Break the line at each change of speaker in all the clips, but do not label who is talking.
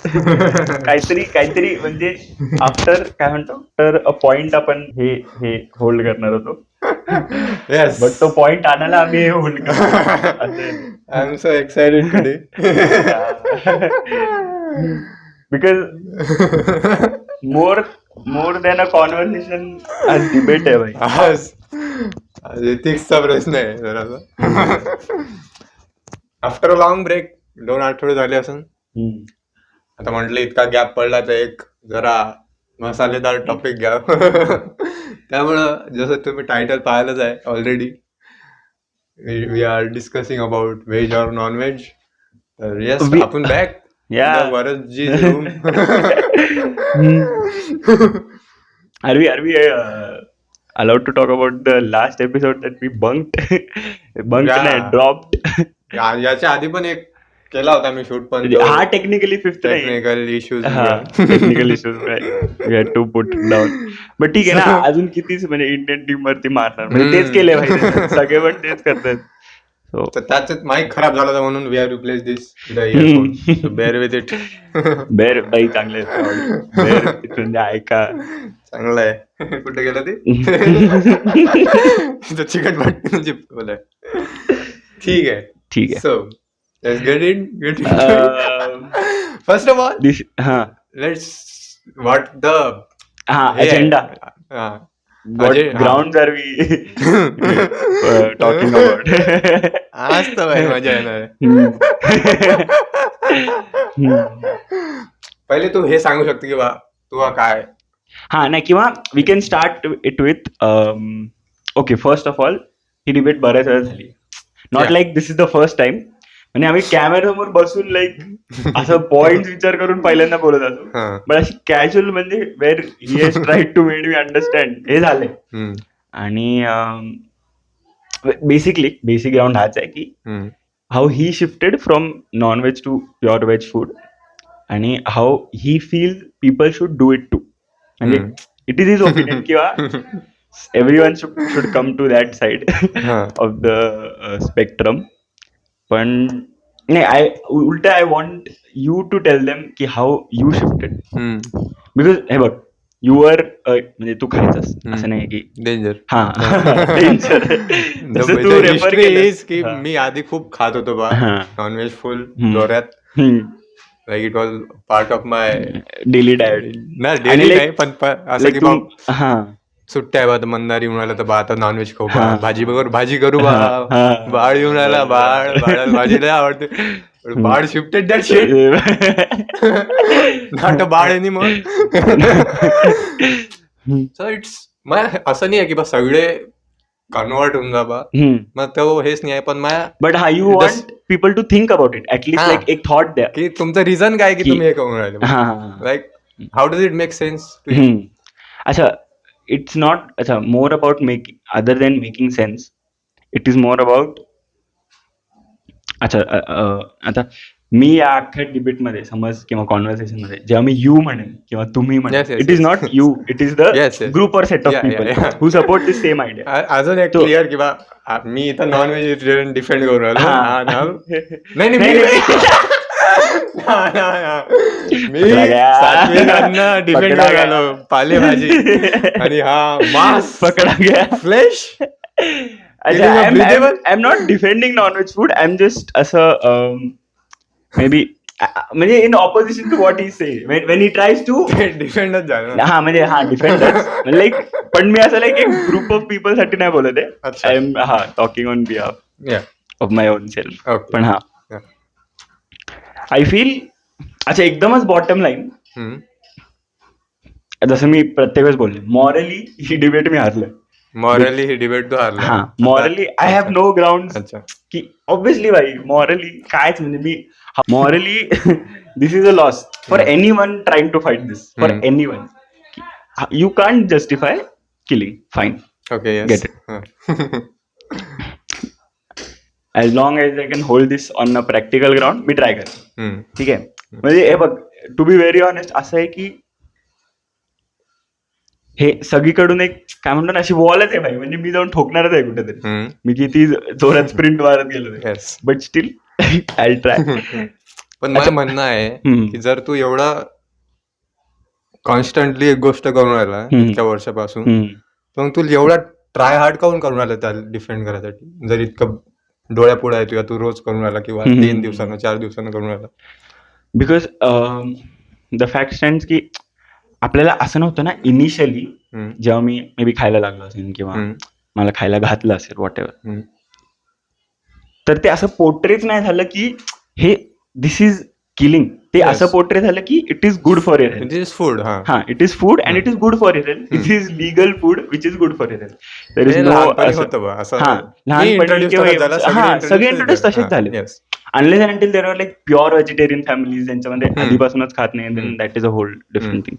काहीतरी म्हणजे आफ्टर काय म्हणतो तर पॉइंट आपण हे होल्ड करणार होतो.
Yes.
बट तो पॉइंट आणायला आम्ही हे होल्ड करतो.
I'm so excited today.
Because more than a conversation आज डिबेट आहे भाई.
आज एथिक्सचा प्रश्न आहे जरासा. आफ्टर अ लॉंग ब्रेक 2 आठवडे झाले असून आता म्हटलं इतका गॅप पडला तर एक जरा मसालेदार टॉपिक घ्या. त्यामुळं जसं तुम्ही टायटल पाहिलंच आहे already, we are discussing about veg और नॉन व्हेज. तर येस, आपण बॅक वरदजी's room.
Are we allowed to talk about the last episode that we bunked? नाही, dropped.
याच्या आधी पण एक केला होता मी शूट, पण
हा technically
technical issues
technical issues we had to put down. But ठीक आहे ना, अजून कितीच म्हणजे इंडियन टीम वरती मारणार, म्हणजे तेच केले पाहिजे सगळे, पण तेच करतात.
त्याच्यात माईक खराब झाला होता म्हणून we have replace this the earphone. So bear with it.
Bear बाई चांगले म्हणजे ऐका,
चांगलं आहे. कुठे गेलं ते चिकन भाजी बोलाय. ठीक आहे. So let's get it. First of all let's what the
agenda. What grounds are we talking about?
आज तर भाई मजा येणार. पहिले तू हे सांगू शकतो किंवा तुला काय.
नाही, किंवा we can start it with okay, first of all ही डिबेट बऱ्याच वेळा झाली. Not like this is the first time. म्हणजे आम्ही कॅमेरासमोर बसून लाईक असं पॉइंट विचार करून पहिल्यांदा बोलत असतो, पण अशी कॅज्युअल म्हणजे where he has tried to made me understand हे झालंय. आणि बेसिक ग्राउंड हाच आहे की how he shifted from non veg to pure veg food, आणि how he feel people should do it too. म्हणजे इट इज हिज ओपिनियन किंवा everyone should come to that side of the spectrum. पण नाही, उलट I want you to tell them की how you shifted. Because हे बघ, you R म्हणजे तू खायचंस असं नाही की
डेंजर.
डेंजर. तू रेफर केलीस
की मी आधी खूप खात होतो बा नॉनव्हेज फुल जोरात. Like it was part of my
daily diet.
ना डेली नाही, पण असं की बा सुट्ट्या आहे बा, तर मंदार येऊन राहिला तर बा आता नॉनव्हेज खाऊ बा, भाजी करू बा, बाळ येऊन राहिला, बाळाला भाजी लय आवडते. बाळ शिफ्टेड दॅट शिट. नाट बाळ आहे मग. सो इट्स असं नाही आहे की बा सगळे कन्वर्ट होऊन जा बा, मग तो हेच नाही आहे. पण
but how you want people to think about it, at least like एक थॉट द्या
की तुमचं रिझन काय की तुम्ही हे करून राहिले. Like how does it make sense to you.
अच्छा, it's not more about making, other than making sense, it is more about आता मी या अख्ख्या डिबेट मध्ये समज किंवा कॉन्व्हर्सेशन मध्ये जेव्हा मी यू म्हणेन किंवा तुम्ही म्हणेन, it is not you, it is the group or set of people who support this same idea.
अजून एक क्लिअर की बा मी इथं नॉन व्हेजिटेरियन डिफेंड करून राहिलो. मी सात्विक अन्न डिफेंड करून राहिलो, पालेभाजी आणि मांस
पकडा गया,
flesh.
I'm not defending non-veg food. I'm just maybe म्हणजे in opposition to what he says when he tries to
डिफेंडच झालं.
म्हणजे डिफेंडच लाईक, पण मी असं लाईक एक ग्रुप ऑफ पीपल साठी नाही बोलत आहे. I am talking on behalf of my own self. पण आय फील एकदमच बॉटम लाईन, जसं मी प्रत्येक वेळेस बोलले, मॉरली ही डिबेट मी हारलोय.
मॉरली ही डिबेट तो हारला.
Morally I have no ground की ऑब्विसली भाई मॉरली कायच, म्हणजे मी morally this is a loss for anyone trying to fight this, for anyone. You can't justify killing, fine,
okay,
get it. As long as I can hold this on a practical ground मी try करेन. ठीक आहे. म्हणजे हे बघ, to be very honest असं आहे की हे सगळीकडून एक काय म्हणतो ना, अशी वॉलच आहे भाई. म्हणजे मी जाऊन ठोकणारच आहे कुठेतरी, मी किती जोरात स्प्रिंट मारत गेलो, बट स्टील आय ट्राय.
पण माझं म्हणणं आहे की जर तू एवढा कॉन्स्टंटली एक गोष्ट करून राहिला इतक्या वर्षापासून, तर मग तू एवढा ट्राय हार्ड काऊन करून राहिला त्याला डिफेंड करायसाठी? जर इतकं डोळ्यापुढे आहे तुझ्या, तू रोज करून राहिला किंवा 3 दिवसानं 4 दिवसानं करून राहिला.
बिकॉज द फॅक्ट स्टँड्स की आपल्याला असं नव्हतं ना इनिशियली, जेव्हा मी मे बी खायला लागलो असेल किंवा मला खायला घातलं असेल वॉट एव्हर, तर ते असं पोर्ट्रेच नाही झालं की हे दिस इज किलिंग. ते असं पोर्ट्रे झालं की it is good for your health.
It is food.
हा, it is food and it is good for your health. It is legal food which is good for your health. There is no लहानपणी किंवा सगळे introduce तसेच झाले. Unless and until there are like pure vegetarian families ज्यांच्यामध्ये आधीपासूनच खात नाही, then that is a whole different thing.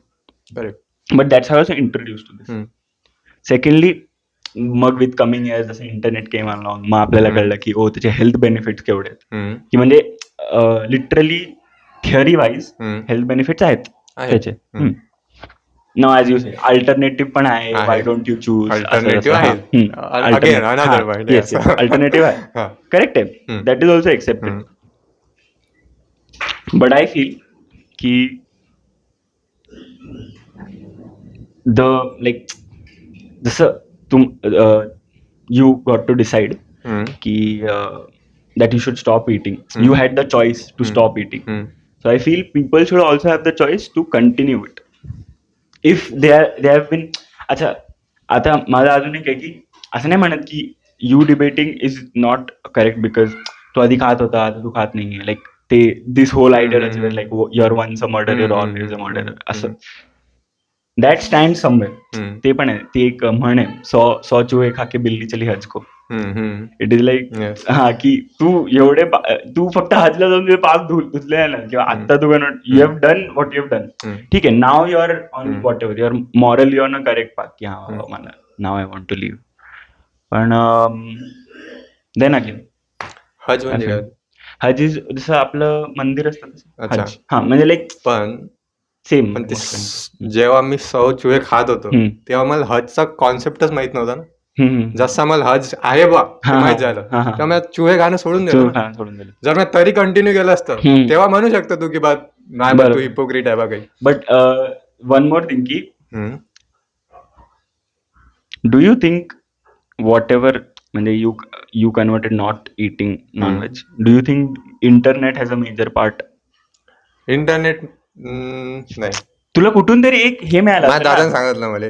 But that's how I introduce to this. Secondly, मग विथ कमिंग इयर्स जसं इंटरनेट केम अलॉंग, मग आपल्याला कळलं की ओ त्याचे हेल्थ बेनिफिट्स केवढे आहेत, की म्हणजे literally theory wise health benefits आहेत त्याचे. Now as you say alternative पण आहे. Why don't you choose?
Alternative आहे.
अल्टरनेटिव्ह आहे, करेक्ट आहे, that is also accepted. But I feel की द लाईक जसं you got to decide ki that you should stop eating. You had the choice to stop eating. So I feel people should also have the choice to continue it if they have been. अच्छा, आता माझं अजून एक आहे की असं नाही म्हणत की you debating is not correct because तू आधी खात होता आता तू खात नाहीये. लाईक ते this whole idea like you're once a murder you're always a murder असं, दॅट स्टँड समवेअर. ते पण आहे, ती एक म्हण आहे, 100 चूहे खा के बिल्ली चली हज को. इट इज लाईक हा की तू फक्त हजला जाऊन तुझे पाप धुतले ना, किंवा आता तू you have done what you have done. ठीक आहे, now you are on what your moral, you are on correct path की हा मला now I want to live. पण देन अगेन
हज म्हणजे काय?
हज इज जसं आपलं मंदिर असतं तसं हज. हा म्हणजे लाईक
पण
सेम.
जेव्हा मी 100 चूहे खात होतो तेव्हा मला हजचा कॉन्सेप्टच माहित नव्हता ना. जसा मला हज आहे बा माहित झालं तेव्हा मला चूहे खाणं सोडून दिलं. जर मी तरी कंटिन्यू केलं असतं तेव्हा म्हणू शकतो तू की बात नाही तू हिपोक्रेट आहे बा काही.
बट वन मोर थिंग की do you think whatever म्हणजे you converted not eating non veg, do you think internet has a major part?
Internet नाही,
तुला कुठून तरी एक हे मिळालं.
दादा सांगितलं मला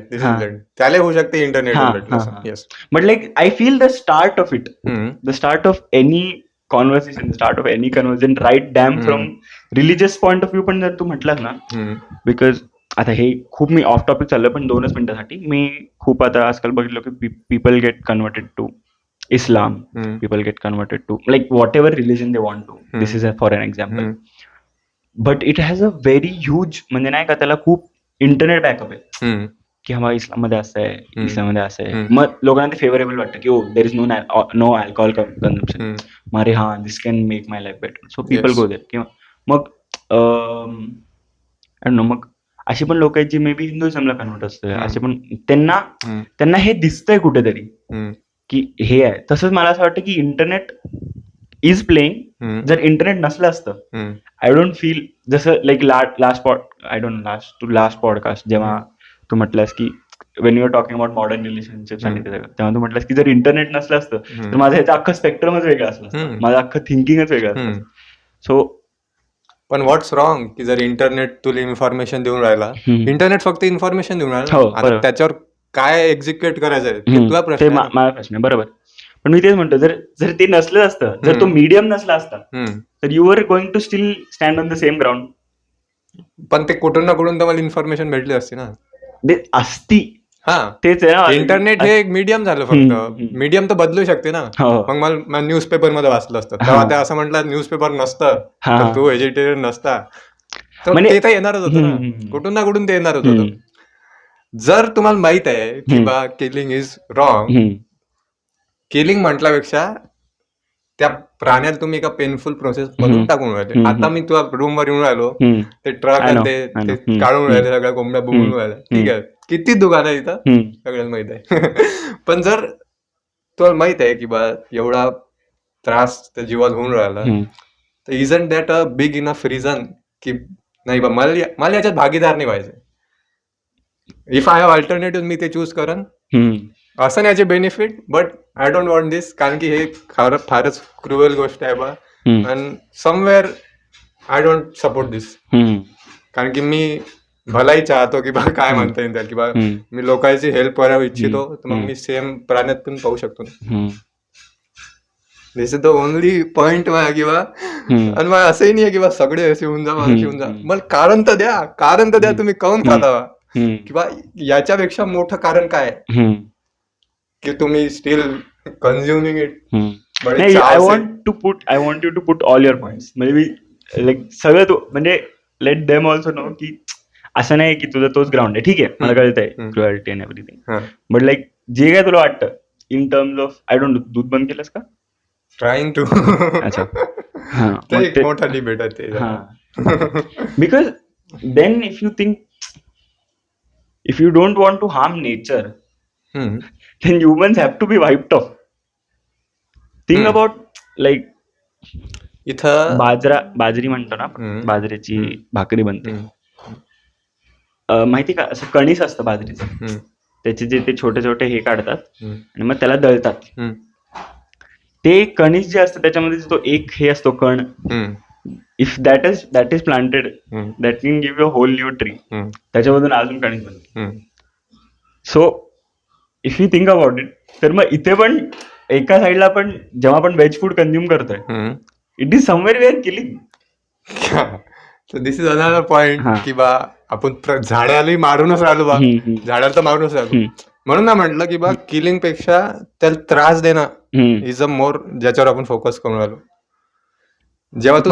त्याला होऊ शकते internet.
But like I feel the start of it, the start of any conversation, start of any conversation, right damn from religious point of view पण जर तू म्हटलास ना. बिकॉज आता हे खूप मी ऑफ टॉपिक चाललं पण 2च मिनिटासाठी. मी खूप आता आजकाल बघितलं की people get converted to Islam, people get converted to like whatever religion they want to. This is for an example. But it has a very huge म्हणजे नाही का त्याला खूप इंटरनेट बॅकअप आहे की हा इस्लाम मध्ये असं आहे, इस्लाम मध्ये असं आहे. मग लोकांना ते फेवरेबल वाटतं की oh there is no alcohol consumption. मग अरे हा this can make my life better, so people go there. किंवा मग आय डोंट नो, मग अशी पण लोक आहेत जी मे बी हिंदुइझमला कन्वर्ट असतं. असे पण त्यांना हे दिसतंय कुठेतरी की हे आहे. तसंच मला असं वाटतं की इंटरनेट इज प्लेइंग. जर इंटरनेट नसलं असतं आय डोंट फील जसं लाईक लास्ट पॉडकास्ट जेव्हा तू म्हटलंस की when you are talking about modern relationships आणि ते सगळं, तेव्हा तू म्हटलंस की जर इंटरनेट नसलं असतं तर माझं ह्याचं अख्खं स्पेक्ट्रमच वेगळं असलं असतं, माझं अख्खं थिंकिंगच वेगळं असतं. सो
पण व्हॉट्स रॉंग की जर इंटरनेट तुला इन्फॉर्मेशन देऊन राहिला, इंटरनेट फक्त इन्फॉर्मेशन देऊन राहिला, त्याच्यावर काय एक्झिक्युट करायचं आहे तुला प्रश्न.
माझा प्रश्न आहे, बरोबर. पण मी तेच म्हणतो, जर ते नसलं असतं, जर तो मीडियम नसला असता तर you are going to still stand on the same ground.
पण ते कुठून ना कुठून तर मला इन्फॉर्मेशन भेटली असती ना.
असती, तेच
आहे. इंटरनेट हे एक मीडियम झालं, फक्त मीडियम तर बदलू शकते ना. मग मला न्यूजपेपर मध्ये वाचलं असतं तेव्हा ते असं म्हटलं न्यूजपेपर नसतं तर तू व्हेजिटेरियन नसता, तर ते तर येणारच होतं ना, कुठून ना कुठून ते येणारच होतं. जर तुम्हाला माहित आहे की बा किलिंग इज रॉंग, किलिंग म्हटल्यापेक्षा त्या प्राण्याला तुम्ही एका पेनफुल प्रोसेस मधून टाकून राहिले. आता मी तुला रूम वर येऊन राहिलो, ते ट्रक आणि ते काढून राहिले, सगळ्या कोंबड्या बुगून राहिल्या, ठीक आहे, किती दुकान आहे इथं सगळ्याला माहित आहे. पण जर तुम्हाला माहित आहे की बा एवढा त्रास त्या जीवात होऊन राहिला, तर isn't that a big enough reason की नाही बा मला याच्यात भागीदार नाही व्हायचं. इफ आय हॅव अल्टरनेटिव्ह मी ते चूज करन. असं नाही याचे benefit, but I don't want this, कारण की हे फारच क्रुएल गोष्ट आहे बा. आणि somewhere I don't support this, कारण की मी भलाई चाहतो की बा काय म्हणता येईल त्याला, की बा मी लोकांची हेल्प करावं इच्छितो, तर मग मी सेम प्राण्यात पण पाहू शकतो ना. दिस इज द ओनली पॉइंट माझ्या, किंवा आणि मला असंही नाही की बा सगळे असे होऊन जा मला कारण तर द्या तुम्ही काऊन खाता, किंवा याच्यापेक्षा मोठं कारण काय की तुम्ही still consuming it.
I want you to put all your points, म्हणजे लाईक सगळं तू, म्हणजे लेट देम ऑल्सो नो की असं नाही की तुझा तोच ग्राउंड आहे. ठीक आहे, मला कळतंय cruelty and everything, but like जे काय तुला वाटतं in terms of, I don't know, दूध बंद केलंस का?
Trying to.
अच्छा, हा,
एक मोठा डिबेट आहे ते.
Because then if you don't want to harm nature, then humans have to be wiped off. Think about like
इथं
बाजरी म्हणतो ना आपण, बाजरीची भाकरी बनते. माहिती का, असं कणीस असतं बाजरीचं, त्याचे जे ते छोटे छोटे हे काढतात आणि मग त्याला दळतात. ते कणीस जे असतं त्याच्यामध्ये तो एक हे असतो कण, if that is planted, that can give you a whole new tree. त्याच्यामधून अजून कणीस बनते. So if you think about it, तर मग इथे पण एका साईडला पण जेव्हा आपण व्हेज फूड कन्झ्युम करतोय, it is somewhere we are killing.
So this is another point की बा आपण झाडालाही मारूनच राहिलो बा, झाडाला तर मारूनच राहिलो. म्हणून ना म्हटलं की बा किलिंग पेक्षा त्याला त्रास देणं इज अ मोर, ज्याच्यावर आपण फोकस करून राहिलो. जेव्हा तू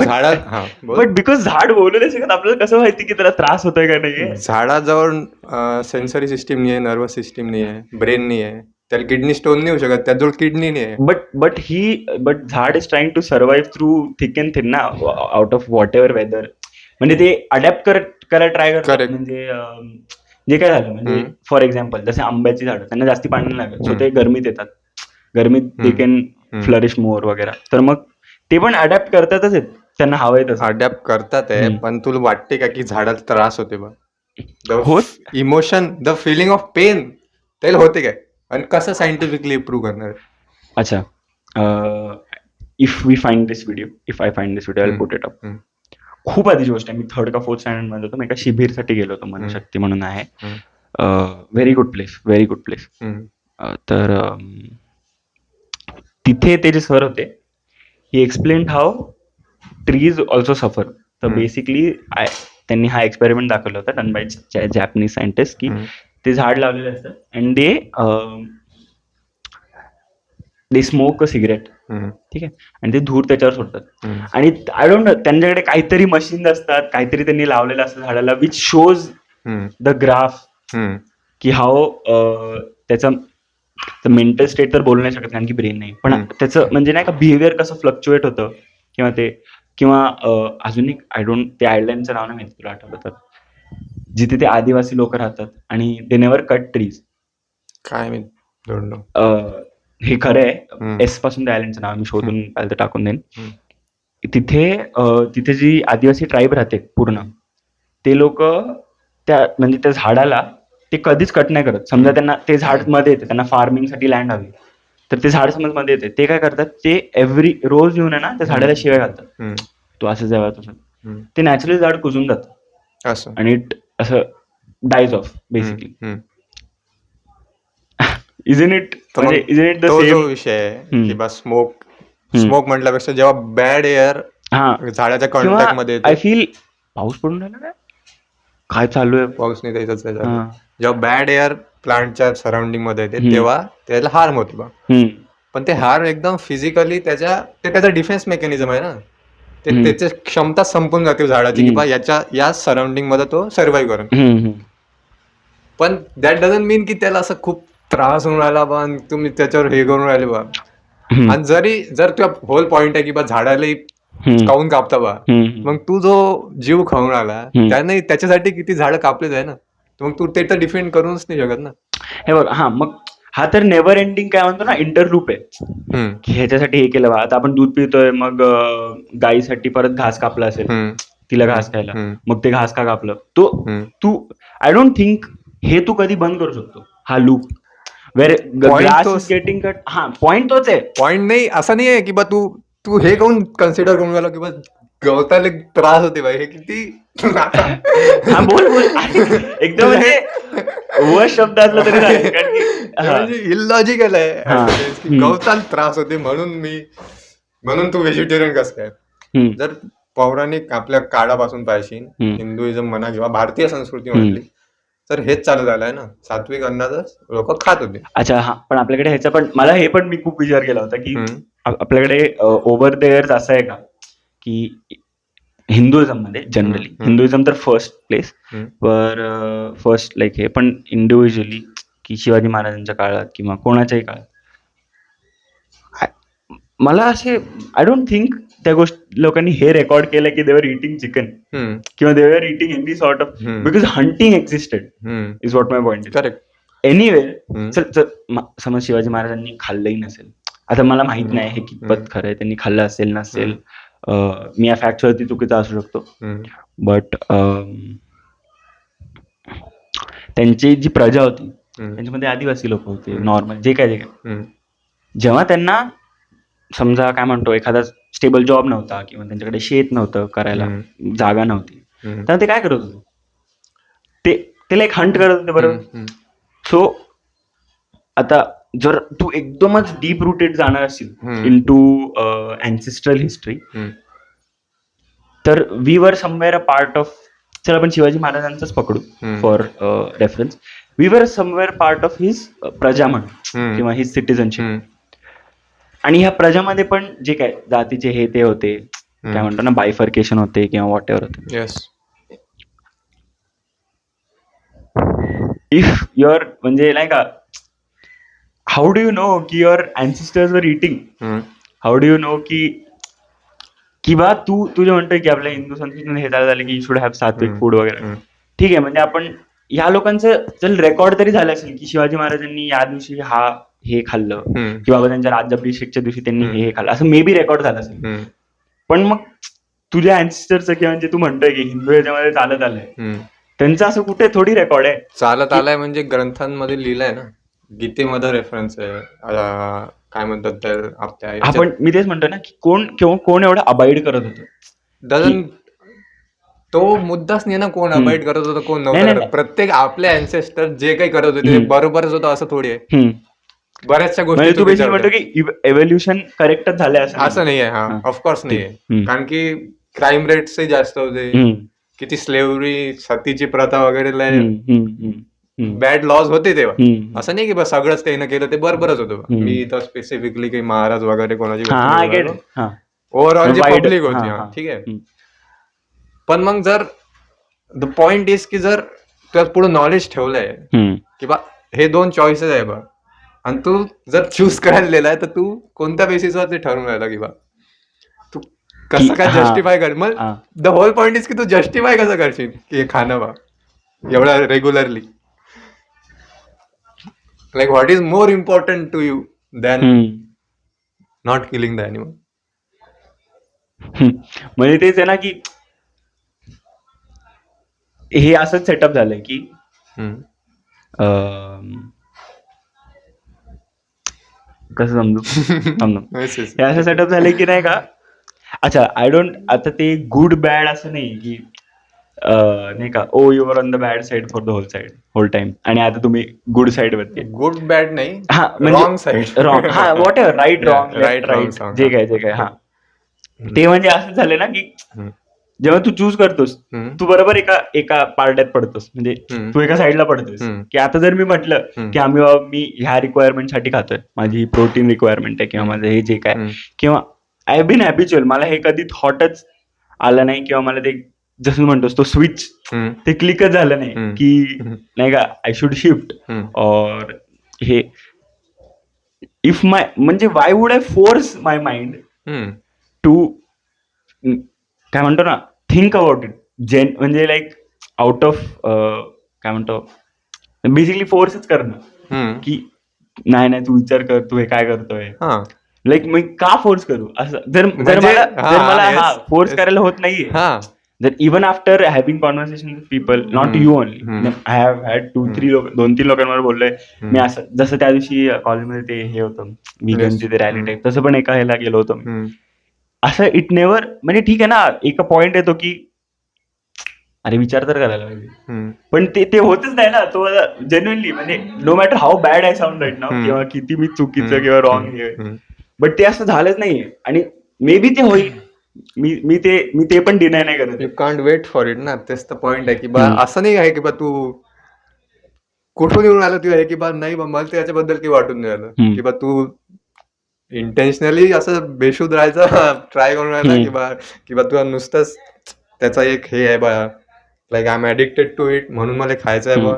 बट बिकॉज झाड बोलू नाही शकत, आपल्याला कसं माहिती की त्याला त्रास होतोय का नाही?
झाडाजवळ सेन्सरी सिस्टीम नाही आहे, नर्वस सिस्टीम नाही आहे, ब्रेन नाही आहे, त्याला किडनी स्टोन नाही होऊ शकत, त्याजवळ किडनी नाही आहे.
बट झाड is trying to survive through thick and thin ना, out of whatever weather. म्हणजे ते अडॅप्ट करायला ट्राय करतात. म्हणजे जे काय झालं, म्हणजे फॉर एक्झाम्पल जसे आंब्याची झाडं, त्यांना जास्ती पाणी नाही लागत, सो ते गरमीत येतात, गरमीत दे कॅन फ्लरिश मोर वगैरे. तर मग ते पण अडॅप्ट करतातच आहेत, त्यांना हवंय तसं
अडॅप्ट करतात आहे. पण तुला वाटते का की झाडाला त्रास होते बा? Emotion, the feeling of pain त्याला होते काय? आणि कसं सायंटिफिकली प्रूव्ह करणार?
अच्छा, if I find this video I put it up. खूप आधीची गोष्ट आहे, मी 3rd का 4th स्टँडर्ड मध्ये होतो. मी एका शिबिरसाठी गेलो होतो, मनशक्ती म्हणून आहे, व्हेरी गुड प्लेस. तर तिथे ते जे सर होते, ही एक्सप्लेन्ड हाऊ ट्रीज ऑल्सो सफर. तर बेसिकली त्यांनी हा एक्सपेरिमेंट दाखवला होता, डन बाय जॅपनीज सायंटिस्ट, की ते झाड लावलेले असतात and they smoke a cigarette. ठीक आहे, आणि ते धूर त्याच्यावर सोडतात. आणि आय डोंट नो, त्यांच्याकडे काहीतरी मशीन असतात, काहीतरी त्यांनी लावलेलं असतं झाडाला, विच शोज द ग्राफ की हाऊ त्याचं मेंटल स्टेट तर बोलू नाही शकत कारण की ब्रेन नाही, पण त्याचं म्हणजे नाही का बिहेवियर कसं फ्लक्च्युएट होतं, किंवा अजून एक ते आयलँडचं नाव नाही माहिती, तुला आठवलं तर, जिथे ते आदिवासी लोक राहतात आणि दे नेव्हर कट ट्रीज.
काय मी
हे खरं आहे, एस पासून त्या आयलँडचं नाव मी शोधून पाहिलं तर टाकून देईन. तिथे जी आदिवासी ट्राईब राहते पूर्ण, ते लोक म्हणजे त्या झाडाला ते कधीच कट नाही करत. समजा त्यांना ते झाड मध्ये येते, त्यांना फार्मिंगसाठी लँड हवी, तर ते झाड समज मध्ये येते, ते काय करतात, ते रोज येऊन आहे ना त्या झाडाला शिवाय घालतात, तो असं जेव्हा तसं, ते नॅचरली झाड कुजून जातं आणि इट असं dyes of basically. Isn't it the same
विषय आहे की बा स्मोक म्हटल्यापेक्षा जेव्हा बॅड एअर झाडाच्या कॉन्टॅक्ट मध्ये येते.
आय फील पाऊस पडून राहिला काय चालू आहे,
पाऊस नाही द्यायचा. जेव्हा बॅड एअर प्लांटच्या सराउंडिंग मध्ये येते तेव्हा त्याला हार्म होते बा. पण ते हार्म एकदम फिजिकली त्याचा डिफेन्स मेकॅनिझम आहे ना, त्याची क्षमता संपून जाते झाडाची की बा या सराउंडिंग मध्ये तो सर्व्हाइव्ह करेल. पण दॅट डझंट मीन की त्याला असं खूप त्रास होऊन राहिला बा, तुम्ही त्याच्यावर हे करून राहिले बा. आणि जर तुझा होल पॉइंट आहे की बा झाडाला काऊन कापता बा, मग तू जो जीव खाऊन आला त्याने त्याच्यासाठी किती झाडं कापलेच आहे ना, मग तू ते तर डिफेंड करूनच नाही शकत ना.
हे बघ, मग हा तर नेव्हर एंडिंग काय म्हणतो ना इंटरलूप आहे की ह्याच्यासाठी हे केलं बा. आता आपण दूध पितोय, मग गायीसाठी परत घास कापला असेल, तिला घास खायला, मग ते घास का कापलं. तो तू आय डोंट थिंक हे तू कधी बंद करू शकतो हा loop. Where grass is getting cut. हा पॉइंट तोच आहे.
पॉइंट नाही असं नाही आहे की बा तू तू हे कोण कन्सिडर करून गेला की बा गवताला त्रास होते बाई, हे किती
हा बोल बोल एकदम म्हणजे व शब्द असला तरी चालेल, कारण की
म्हणजे इलॉजिकल आहे की गवताला त्रास होते म्हणून तू व्हेजिटेरियन कसं काय. जर पौराणिक आपल्या काळापासून पाहिजे, हिंदुइझम म्हणा किंवा भारतीय संस्कृती म्हटली तर हेच चालू झालंय ना, सात्विक अन्नाच लोक खात होते.
अच्छा हा, पण आपल्याकडे ह्याचा पण मला हे पण मी खूप विचार केला होता की आपल्याकडे ओव्हर द इयर्स असं आहे का की हिंदुइझम मध्ये जनरली, हिंदुइझम तर फर्स्ट प्लेस वर फर्स्ट लाईक हे, पण इंडिव्हिज्युअली की शिवाजी महाराजांच्या काळात किंवा कोणाच्याही काळात मला असे आय डोंट थिंक त्या गोष्टी लोकांनी हे रेकॉर्ड केलं की देवर इटिंग चिकन किंवा they're eating any sort of, because hunting existed is what my point.
Correct.
Anyway समज शिवाजी महाराजांनी खाल्लंही नसेल, आता मला माहित नाही हे कितपत खरं आहे, त्यांनी खाल्लं असेल नसेल, मी या फॅक्टवरती चुकीचा असू शकतो, बट त्यांची जी प्रजा होती त्यांच्यामध्ये आदिवासी लोक होते, नॉर्मल जे काय जेव्हा त्यांना समजा काय म्हणतो एखादा स्टेबल जॉब नव्हता किंवा त्यांच्याकडे शेत नव्हतं करायला, जागा नव्हती, तर ते काय करत होते, ते लाईक हंट करत होते बरोबर. सो आता जर तू एकदमच डीप रुटेड जाणार असेल इन टू अँसेस्ट्रल हिस्ट्री, तर we were somewhere a part of, चल आपण शिवाजी महाराजांचाच पकडू for reference, we were somewhere part of his प्रजा म्हण किंवा हिज सिटिझनशिप. आणि ह्या प्रजामध्ये पण जे काय जातीचे हे ते होते, काय म्हणतो ना बायफर्केशन होते किंवा वॉट एव्हर होते. इफ युअर म्हणजे नाही का, हाऊ डू यू नो की युअर अँसेस्टर्स वर eating, how do you know की बा तू जे म्हणतोय की आपल्या हिंदू संस्कृतीने हे झालं की यू शुड हॅव सात्विक फूड वगैरे, ठीक आहे, म्हणजे आपण ह्या लोकांचं चल रेकॉर्ड तरी झालं असेल की शिवाजी महाराजांनी या दिवशी हे खाल्लं किंवा त्यांच्या राज्याभिषेकच्या दिवशी त्यांनी हे खाल्लं, असं मे बी रेकॉर्ड झालं असेल. पण मग तुझ्या अँसेस्टरचं किंवा जे तू म्हणतोय की हिंदू ह्याच्यामध्ये चालत आलंय, त्यांचं असं कुठे थोडी रेकॉर्ड आहे.
चालत आलाय म्हणजे ग्रंथांमध्ये लिहिलंय ना, गीतेमध्ये रेफरन्स आहे, काय म्हणतात तर आपल्या
आपण मी तेच म्हणतोय ना की कोण एवढं अबाईड करत होतं.
तो मुद्दाच नाही ना, कोण अबाईड करत होतं कोण नव्हतं. प्रत्येक आपले अँसेस्टर जे काही करत होते ते बरोबरच होतं असं थोडी आहे. बऱ्याचशा गोष्टी
तू बेसिक म्हणतो की एव्होल्युशन करेक्टच झालंय
असं नाही आहे. हा ऑफकोर्स नाही आहे, कारण की क्राईम रेट्सही जास्त होते, किती स्लेव्हरी सतीची प्रथा वगैरे बॅड लॉज होते तेव्हा. असं नाही की बस सगळंच त्यानं केलं ते बरोबरच होतं. मी इथं स्पेसिफिकली काही महाराज वगैरे कोणाची ओव्हरऑल जी पब्लिक होती, ठीक आहे. पण मग जर द पॉइंट इज की जर तुझ्या पुढे नॉलेज ठेवलंय की बा हे 2 चॉईसेस आहे बा, आणि तू जर चूज करायला लिहिलाय तर तू कोणत्या बेसिसवर ते ठरवून राहिला की बा तू कसं काय जस्टिफाय कर. मग द होल पॉइंट इज की तू जस्टिफाय कसं करशील की हे खाणं बा एवढा regularly, like what is more important to you than not killing the animal.
म्हणजे तेच आहे ना की हे असंच सेटअप झालंय की कसं समजू हे असं सेटअप झालंय की नाही का, अच्छा आय डोंट, आता ते गुड बॅड असं नाही की नाही का, oh you were on the bad side for the whole time आणि आता तुम्ही गुड साइड वरती.
गुड बॅड नाही,
हा
रॉंग साइड,
रॉंग, हा whatever, right wrong right जे काय हा, ते म्हणजे असं झालं ना की जेव्हा तू चूज करतोस तू बरोबर एका पार्ट्यात पडतोस, म्हणजे तू एका साईडला पडतोस की आता जर मी म्हटलं की मी ह्या रिक्वायरमेंट साठी खातोय, माझी प्रोटीन रिक्वायरमेंट आहे किंवा माझं हे जे काय, किंवा आय बीन हॅबिच्युअल, मला हे कधी थॉटच आलं नाही किंवा मला ते जसं म्हणतोस तो स्विच ते क्लिकच झालं नाही की नाही का आय शुड शिफ्ट और हे, इफ माय म्हणजे why would I force my mind to काय म्हणतो ना थिंक अबाउट इट, म्हणजे लाईक आउट ऑफ काय म्हणतो बेसिकली फोर्सच करणं की नाही तू विचार कर, तू हे काय करतोय.
हा
लाईक मी का फोर्स करू असं, जर
म्हणजे
मला फोर्स करायला होत नाहीये.
हा
जर even after having conversation with people, not you only, I have had 2-3 लोकांवर बोललोय मी असं. जसं त्या दिवशी कॉलेजमध्ये ते हे होतं व्हिगनची ते रॅली टाईप, तसं पण एका ह्याला गेलो होतो मी. असं इट नेव्हर, म्हणजे ठीक आहे ना, एका पॉइंट येतो की अरे विचार तर करायला पाहिजे, पण ते होतच नाही ना. तो जेन्युइनली म्हणजे no matter how bad I sound right now, किंवा किती मी चुकीचं किंवा रॉंग हे, बट ते असं झालंच नाहीये. आणि मे बी ते होईल, मी ते पण डिनाय नाही करत.
You can't wait for it ना. तेच तर पॉइंट आहे की बा असं नाही आहे की बा तू कुठून येऊन आलं तू आहे की बा नाही बा मला त्याच्याबद्दल की वाटून नाही आलं की बा तू इंटेन्शनली असं बेशुद्ध राहायचं ट्राय करून राहिला की बा तुला नुसतंच त्याचा एक हे आहे बा, like I am addicted to it म्हणून मला खायचं आहे बा.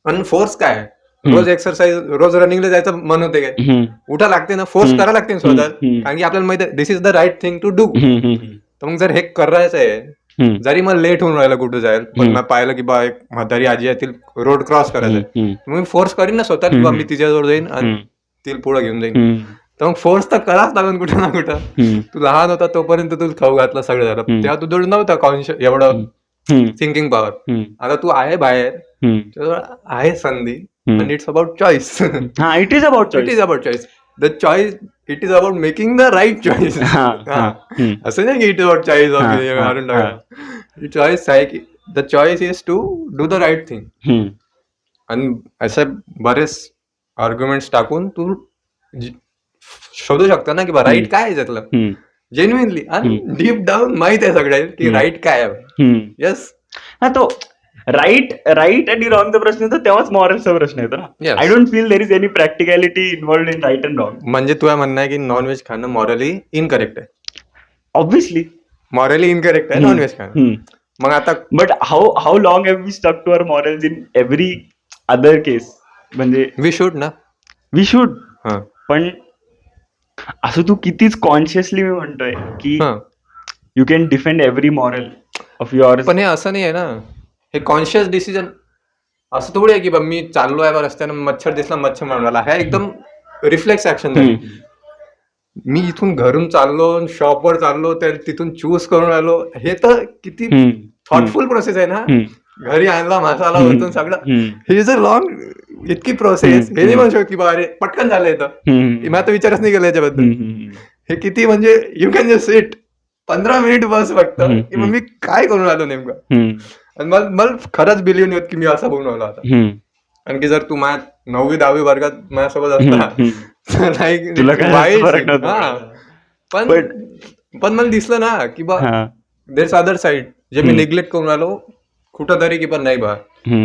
आणि फोर्स काय, रोज एक्सरसाइज, रोज रनिंगला जायचं मन होते काय, उठा लागते ना, फोर्स करा लागते स्वतः, कारण की आपल्याला माहिती आहे this is the right thing to do. तर मग जर हे करायचं आहे, जरी मला लेट होऊन राहिलं कुठं जाईल, पण मला पाहिलं की बा एक म्हातारी आजी आहे, तिला रोड क्रॉस करायचं आहे, मग मी फोर्स करीन ना स्वतः की बा मी तिच्याजवळ जाईन आणि तिला पुढे घेऊन जाईन. तर मग फोर्स तर कराच लागून कुठं ना कुठं. तू लहान होता तोपर्यंत तुला खाऊ घातलं, सगळं झालं, तेव्हा तू जवळ नव्हता कॉन्शियस एवढं थिंकिंग पॉवर. आता तू आहे बाहेर, तुझ्याजवळ आहे संधी, and it's about choice.
it is about choice.
It is about choice. The choice, it is about making the right choice. असं नाही की it is about choice of मारून टाका. Choice आहे की the choice is to do the right thing. आणि असे बरेच आर्ग्युमेंट्स टाकून तू शोधू शकता ना की बा राईट काय आहे त्यातलं, जेन्युइनली. आणि डीप डाऊन माहित आहे सगळ्या की राईट काय आहे. येस,
हा तो राईट आणि रॉंगचा प्रश्न येतो तेव्हाच मॉरलचा प्रश्न येतो ना. I don't feel there is any practicality involved in right and wrong.
म्हणजे तुला म्हणणं आहे की नॉनव्हेज खाणं मॉरली इनकरेक्ट आहे.
ऑब्व्हियसली
मॉरली इनकरेक्ट आहे नॉनव्हेज खाणं. मग आता
but how long have we stuck to our morals in every other case. म्हणजे
वी शुड ना,
वी शुड. पण असं तू कितीच कॉन्शियसली मी म्हणतोय की you can defend every moral of your.
पण हे असं नाही आहे ना, हे कॉन्शियस डिसिजन असं थोडी आहे की बा मी चाललो आहे बा रस्त्यानं, मच्छर दिसला मच्छर मारला, हे एकदम रिफ्लेक्स ऍक्शन झाली. मी इथून घरून चाललो, शॉपवर चाललो, तर तिथून चूज करून आलो, हे तर किती थॉटफुल प्रोसेस आहे ना. घरी आणला मसाला वरतून सगळं, हे इज अ लॉंग इतकी प्रोसेस. हे नाही म्हणू शकत की बा अरे पटकन झालं येतं, मी आता विचारच नाही केला याच्याबद्दल. हे किती म्हणजे you can just sit 15 minute बस फक्त की मग मी काय करून आलो नेमकं. आणि मला खरंच बिलीव्ह नाही होत की मी असा बोलून आलो आता. कारण की जर तू माझ्या 9वी-10वी वर्गात माझ्यासोबत असता पण मला दिसलं ना की बा देर अदर साईड जे मी निग्लेक्ट करून आलो कुठं तरी, की पण नाही बा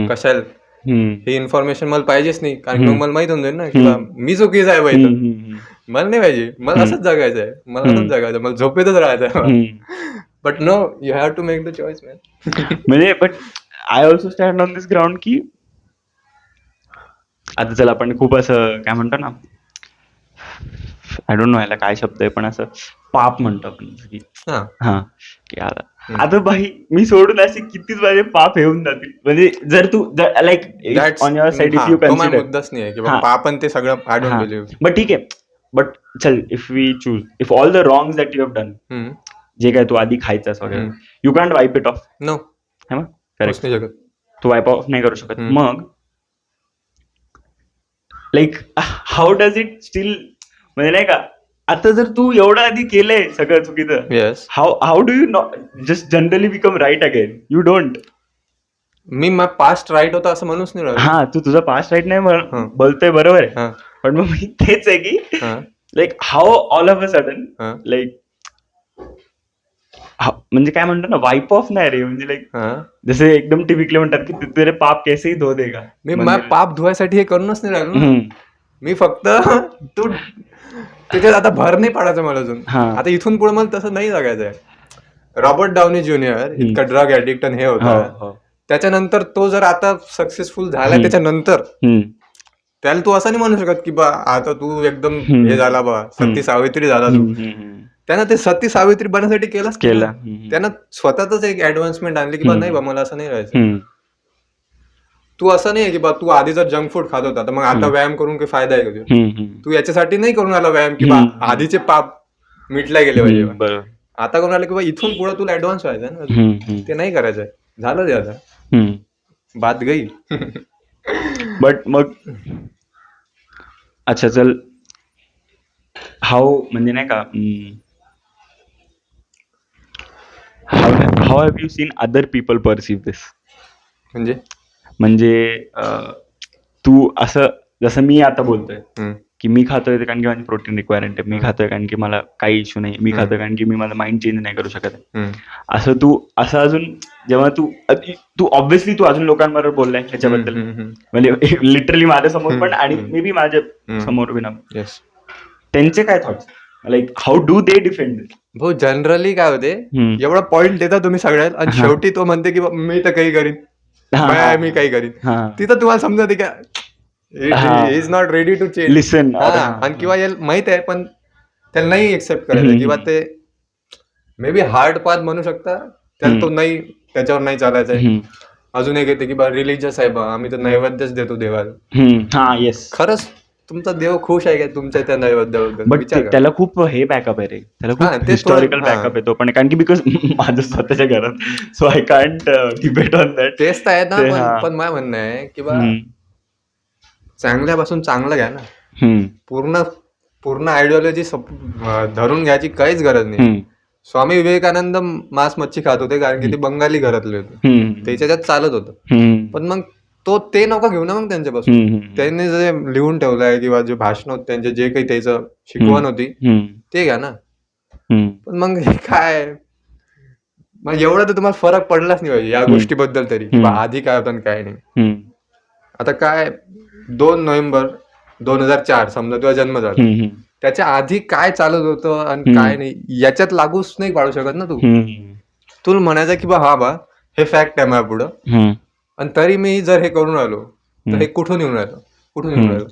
कशाला ही इन्फॉर्मेशन मला पाहिजेच नाही, कारण मग मला माहित होऊन जाईल ना की बा मी चुकीचं आहे बाई, मला नाही पाहिजे, मला असंच जगायचं आहे, मला असंच जगायचं, मला झोपेतच राहायचं आहे. But no, you have to make the choice man.
म्हणजे but I also stand on this ground की आता चला आपण खूप असं काय म्हणतो ना, आय डोंट नो याला काय शब्द आहे, पण असं पाप म्हणतो आपण की की आता भाई मी सोडून असे कितीच माझे पाप येऊन जातील. म्हणजे जर तू like on your side if you consider,
मुद्दाच नाही की पाप आणि ते सगळं आय डोंट बिलीव्ह.
बट ठीक आहे, बट चल if we choose, if all the wrongs that you have done, जे काय तू आधी खायचास वगैरे, you can't wipe it off.
No,
correct, तू वाईप ऑफ नाही करू शकत. मग like how does it still, म्हणजे नाही का, आता जर तू एवढं आधी केलंय सगळं चुकीचं, how do you not just generally become right again? You don't.
मी पास्ट राईट होता असं म्हणूच नाही.
हा, तू तुझा पास्ट राईट नाही बोलतोय, बरोबर आहे, पण मग मी तेच आहे की like how all of a sudden like म्हणजे काय म्हणतो ना, वाईप ऑफ नाही रे, म्हणजे लाईक जसे एकदम टिपिकली म्हणतात की तुझे पाप कैसे धो देगा.
मी पाप धुवायसाठी हे करूनच नाही राहिलो. मी फक्त तू त्याच्यात आता भर नाही पाडायचं मला अजून. आता इथून पुढे मला तसं नाही जगायचंय. रॉबर्ट डाउनी ज्युनियर इतका ड्रग ऍडिक्ट हे होता, त्याच्यानंतर तो जर आता सक्सेसफुल झाला त्याच्यानंतर, त्याला तू असं नाही म्हणू शकत की बा आता तू एकदम हे झाला बा, सती सावित्री झाला तू. त्यानं ते सती सावित्री बनण्यासाठी केलं, त्यानं स्वतःच एक ऍडव्हान्समेंट आणली की बा नाही बा मला असं नाही राहायचं. तू असं नाही की बा तू आधी जर जंक फूड खात होता तर मग आता व्यायाम करून काही फायदा आहे का तुझ्या? तू याच्यासाठी नाही करून आला व्यायाम की बा आधीचे पाप मिटले गेले पाहिजे. आता करून आलं की बा इथून पुढे तुला ऍडव्हान्स व्हायचं ना, ते नाही करायचंय. झालं ते आता बात गई.
बट मग अच्छा चल, हाऊ म्हणजे नाही का, how have you seen other people perceive this? म्हणजे तू असं जसं मी आता बोलतोय की मी खातोय कारण की माझी प्रोटीन रिक्वायरमेंट आहे, मी खातोय कारण की मला काही इश्यू नाही, मी खातोय कारण की मी माझं माइंड चेंज नाही करू शकत आहे. असं तू असं अजून जेव्हा तू ऑब्व्हियसली तू अजून लोकांबरोबर बोललाय ह्याच्याबद्दल, म्हणजे लिटरली माझ्या समोर पण आणि मे बी माझ्या समोर विना, त्यांचे काय thoughts, like how do they defend?
भाऊ जनरली काय होते, एवढा पॉइंट देता तुम्ही सगळ्यात आणि शेवटी तो म्हणते की मी तर काही करीन, मी काही करीन. तिथं तुम्हाला समजते का is not ready to change.
Listen
आणि किंवा याला माहित आहे पण त्याला नाही एक्सेप्ट करायचं किंवा ते मे बी हार्ड पाथ म्हणू शकता त्याला, तो नाही त्याच्यावर नाही चालायचंय. अजून एक येते की बा रिलिजियस आहे, बा आम्ही तर नैवेद्यच देतो देवाला. खरंच तुमचा देव खुश आहे का तुमच्या त्या नैवेद्याबद्दल?
बट त्याला खूप हे बॅकअप आहे रे, त्याला खूप हिस्टॉरिकल बॅकअप येतो पण, कारण की बिकॉज माझं स्वतःच्या घरात, so I can't debate on that.
तेच तर आहे ना, पण माझं म्हणणं आहे की बा चांगल्यापासून चांगलं घ्या ना, पूर्ण आयडिओलॉजी धरून घ्यायची काहीच गरज नाही. स्वामी विवेकानंद मांस मच्छी खात होते कारण की ते बंगाली घरातले होते, त्याच्यात चालत होतं. पण मग ते नका घेऊ ना मग त्यांच्यापासून. त्यांनी जे लिहून ठेवलंय किंवा जे भाषण होत त्यांचे, जे काही त्याचं शिकवण होती ते घ्या ना. पण मग हे काय, मग एवढं तर तुम्हाला फरक पडलाच नाही पाहिजे या गोष्टीबद्दल तरी, किंवा आधी काय होतं काय नाही. आता काय 2 नोव्हेंबर 2004 समजा तुझा जन्म झाला, त्याच्या आधी काय चालत होतं आणि काय नाही याच्यात लागूच नाही पाडू शकत ना तू. तुला म्हणायचं की बा हे फॅक्ट आहे माझ्या पुढं, आणि तरी मी जर हे करून राहिलो तर हे कुठून येऊन राहिलं?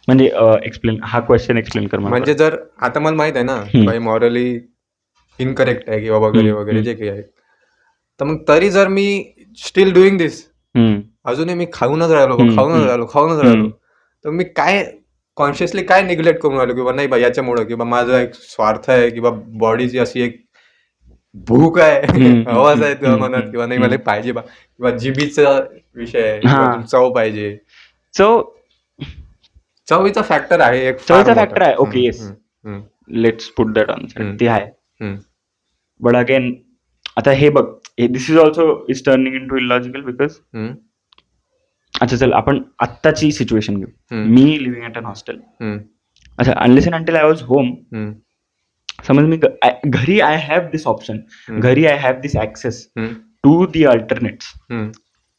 म्हणजे एक्सप्लेन, हा क्वेश्चन एक्सप्लेन कर.
म्हणजे जर आता मला माहित आहे ना बाई मॉरली इनकरेक्ट आहे किंवा वगैरे वगैरे जे काही आहे, तर मग तरी जर मी स्टील डुईंग दिस, अजूनही मी खाऊनच राहिलो, तर मी काय कॉन्शियसली काय निग्लेक्ट करून राहिलो किंवा नाही बा याच्यामुळं, किंवा माझा एक स्वार्थ आहे किंवा बॉडीची अशी एक भूक आहे, आवाज आहे तुझ्या मनात, किंवा नाही मला पाहिजे बा, किंवा जिबीचा विषय आहे किंवा चव पाहिजे. चवीचा फॅक्टर आहे, एक
चवीचा फॅक्टर आहे. Okay, yes, let's put that on side, ते आहे. बट अगेन आता हे बघ, this is also is turning in to illogical because, अच्छा चल आपण आत्ताची सिच्युएशन घेऊ. मी लिव्हिंग ॲट अन हॉस्टेल. अच्छा, unless and until I was home, समज मी घरी आय हॅव दिस ऑप्शन, घरी I have this access to the alternates.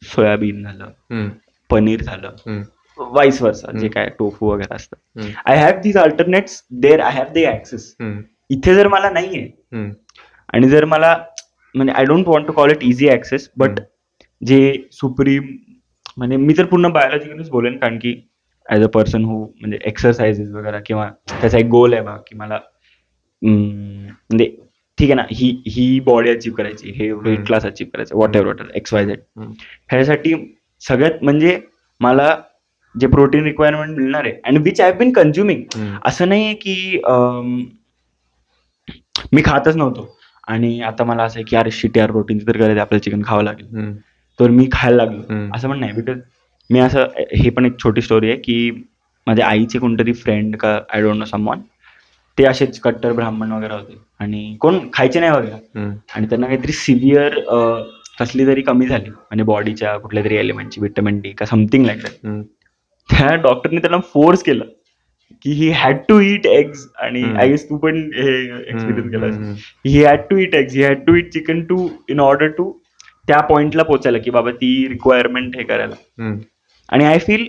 Soybean झालं, पनीर झालं, वाईस वर्सा, जे काय टोफू वगैरे असतं. I have these alternates there, I have the access. इथे जर मला नाहीये, आणि जर मला, म्हणजे I don't want to call it easy access, but जे सुप्रीम, म्हणजे मी तर पूर्ण बायोलॉजिकलीच बोलेन, कारण की ॲज अ पर्सन हू म्हणजे एक्सरसाइजेस वगैरे, किंवा त्याचा एक गोल आहे बा की मला म्हणजे ठीक आहे ना, ही बॉडी अचीव्ह करायची, हे वेट क्लास अचीव्ह करायचं, वॉट एव्हर XYZ. ह्याच्यासाठी सगळ्यात म्हणजे मला जे प्रोटीन रिक्वायरमेंट मिळणार आहे, and which I have been consuming. असं नाही आहे की मी खातच नव्हतो आणि आता मला असं आहे की अरे शिट यार, प्रोटीनची तर गरज आहे, आपल्याला चिकन खावं लागेल, तर मी खायला लागलो, असं पण नाही. बिकॉज मी असं, हे पण एक छोटी स्टोरी आहे की माझ्या आईचे कोणतरी फ्रेंड का आय डोंट नो समवन, ते असेच कट्टर ब्राह्मण वगैरे होते आणि कोण खायचे नाही वगैरे, आणि त्यांना काहीतरी सिव्हिअर कसली तरी कमी झाली, म्हणजे बॉडीच्या कुठल्या तरी एलिमेंटची, विटामिन डी का समथिंग लाईक दॅट. त्या डॉक्टरने त्यांना फोर्स केलं की he had to eat eggs, आणि आय गेस तू पण हे एक्सपिरियन्स केला, he had to eat eggs, he had to eat chicken to in order to त्या पॉइंटला पोचायला की बाबा ती रिक्वायरमेंट हे करायला. आणि आय फील,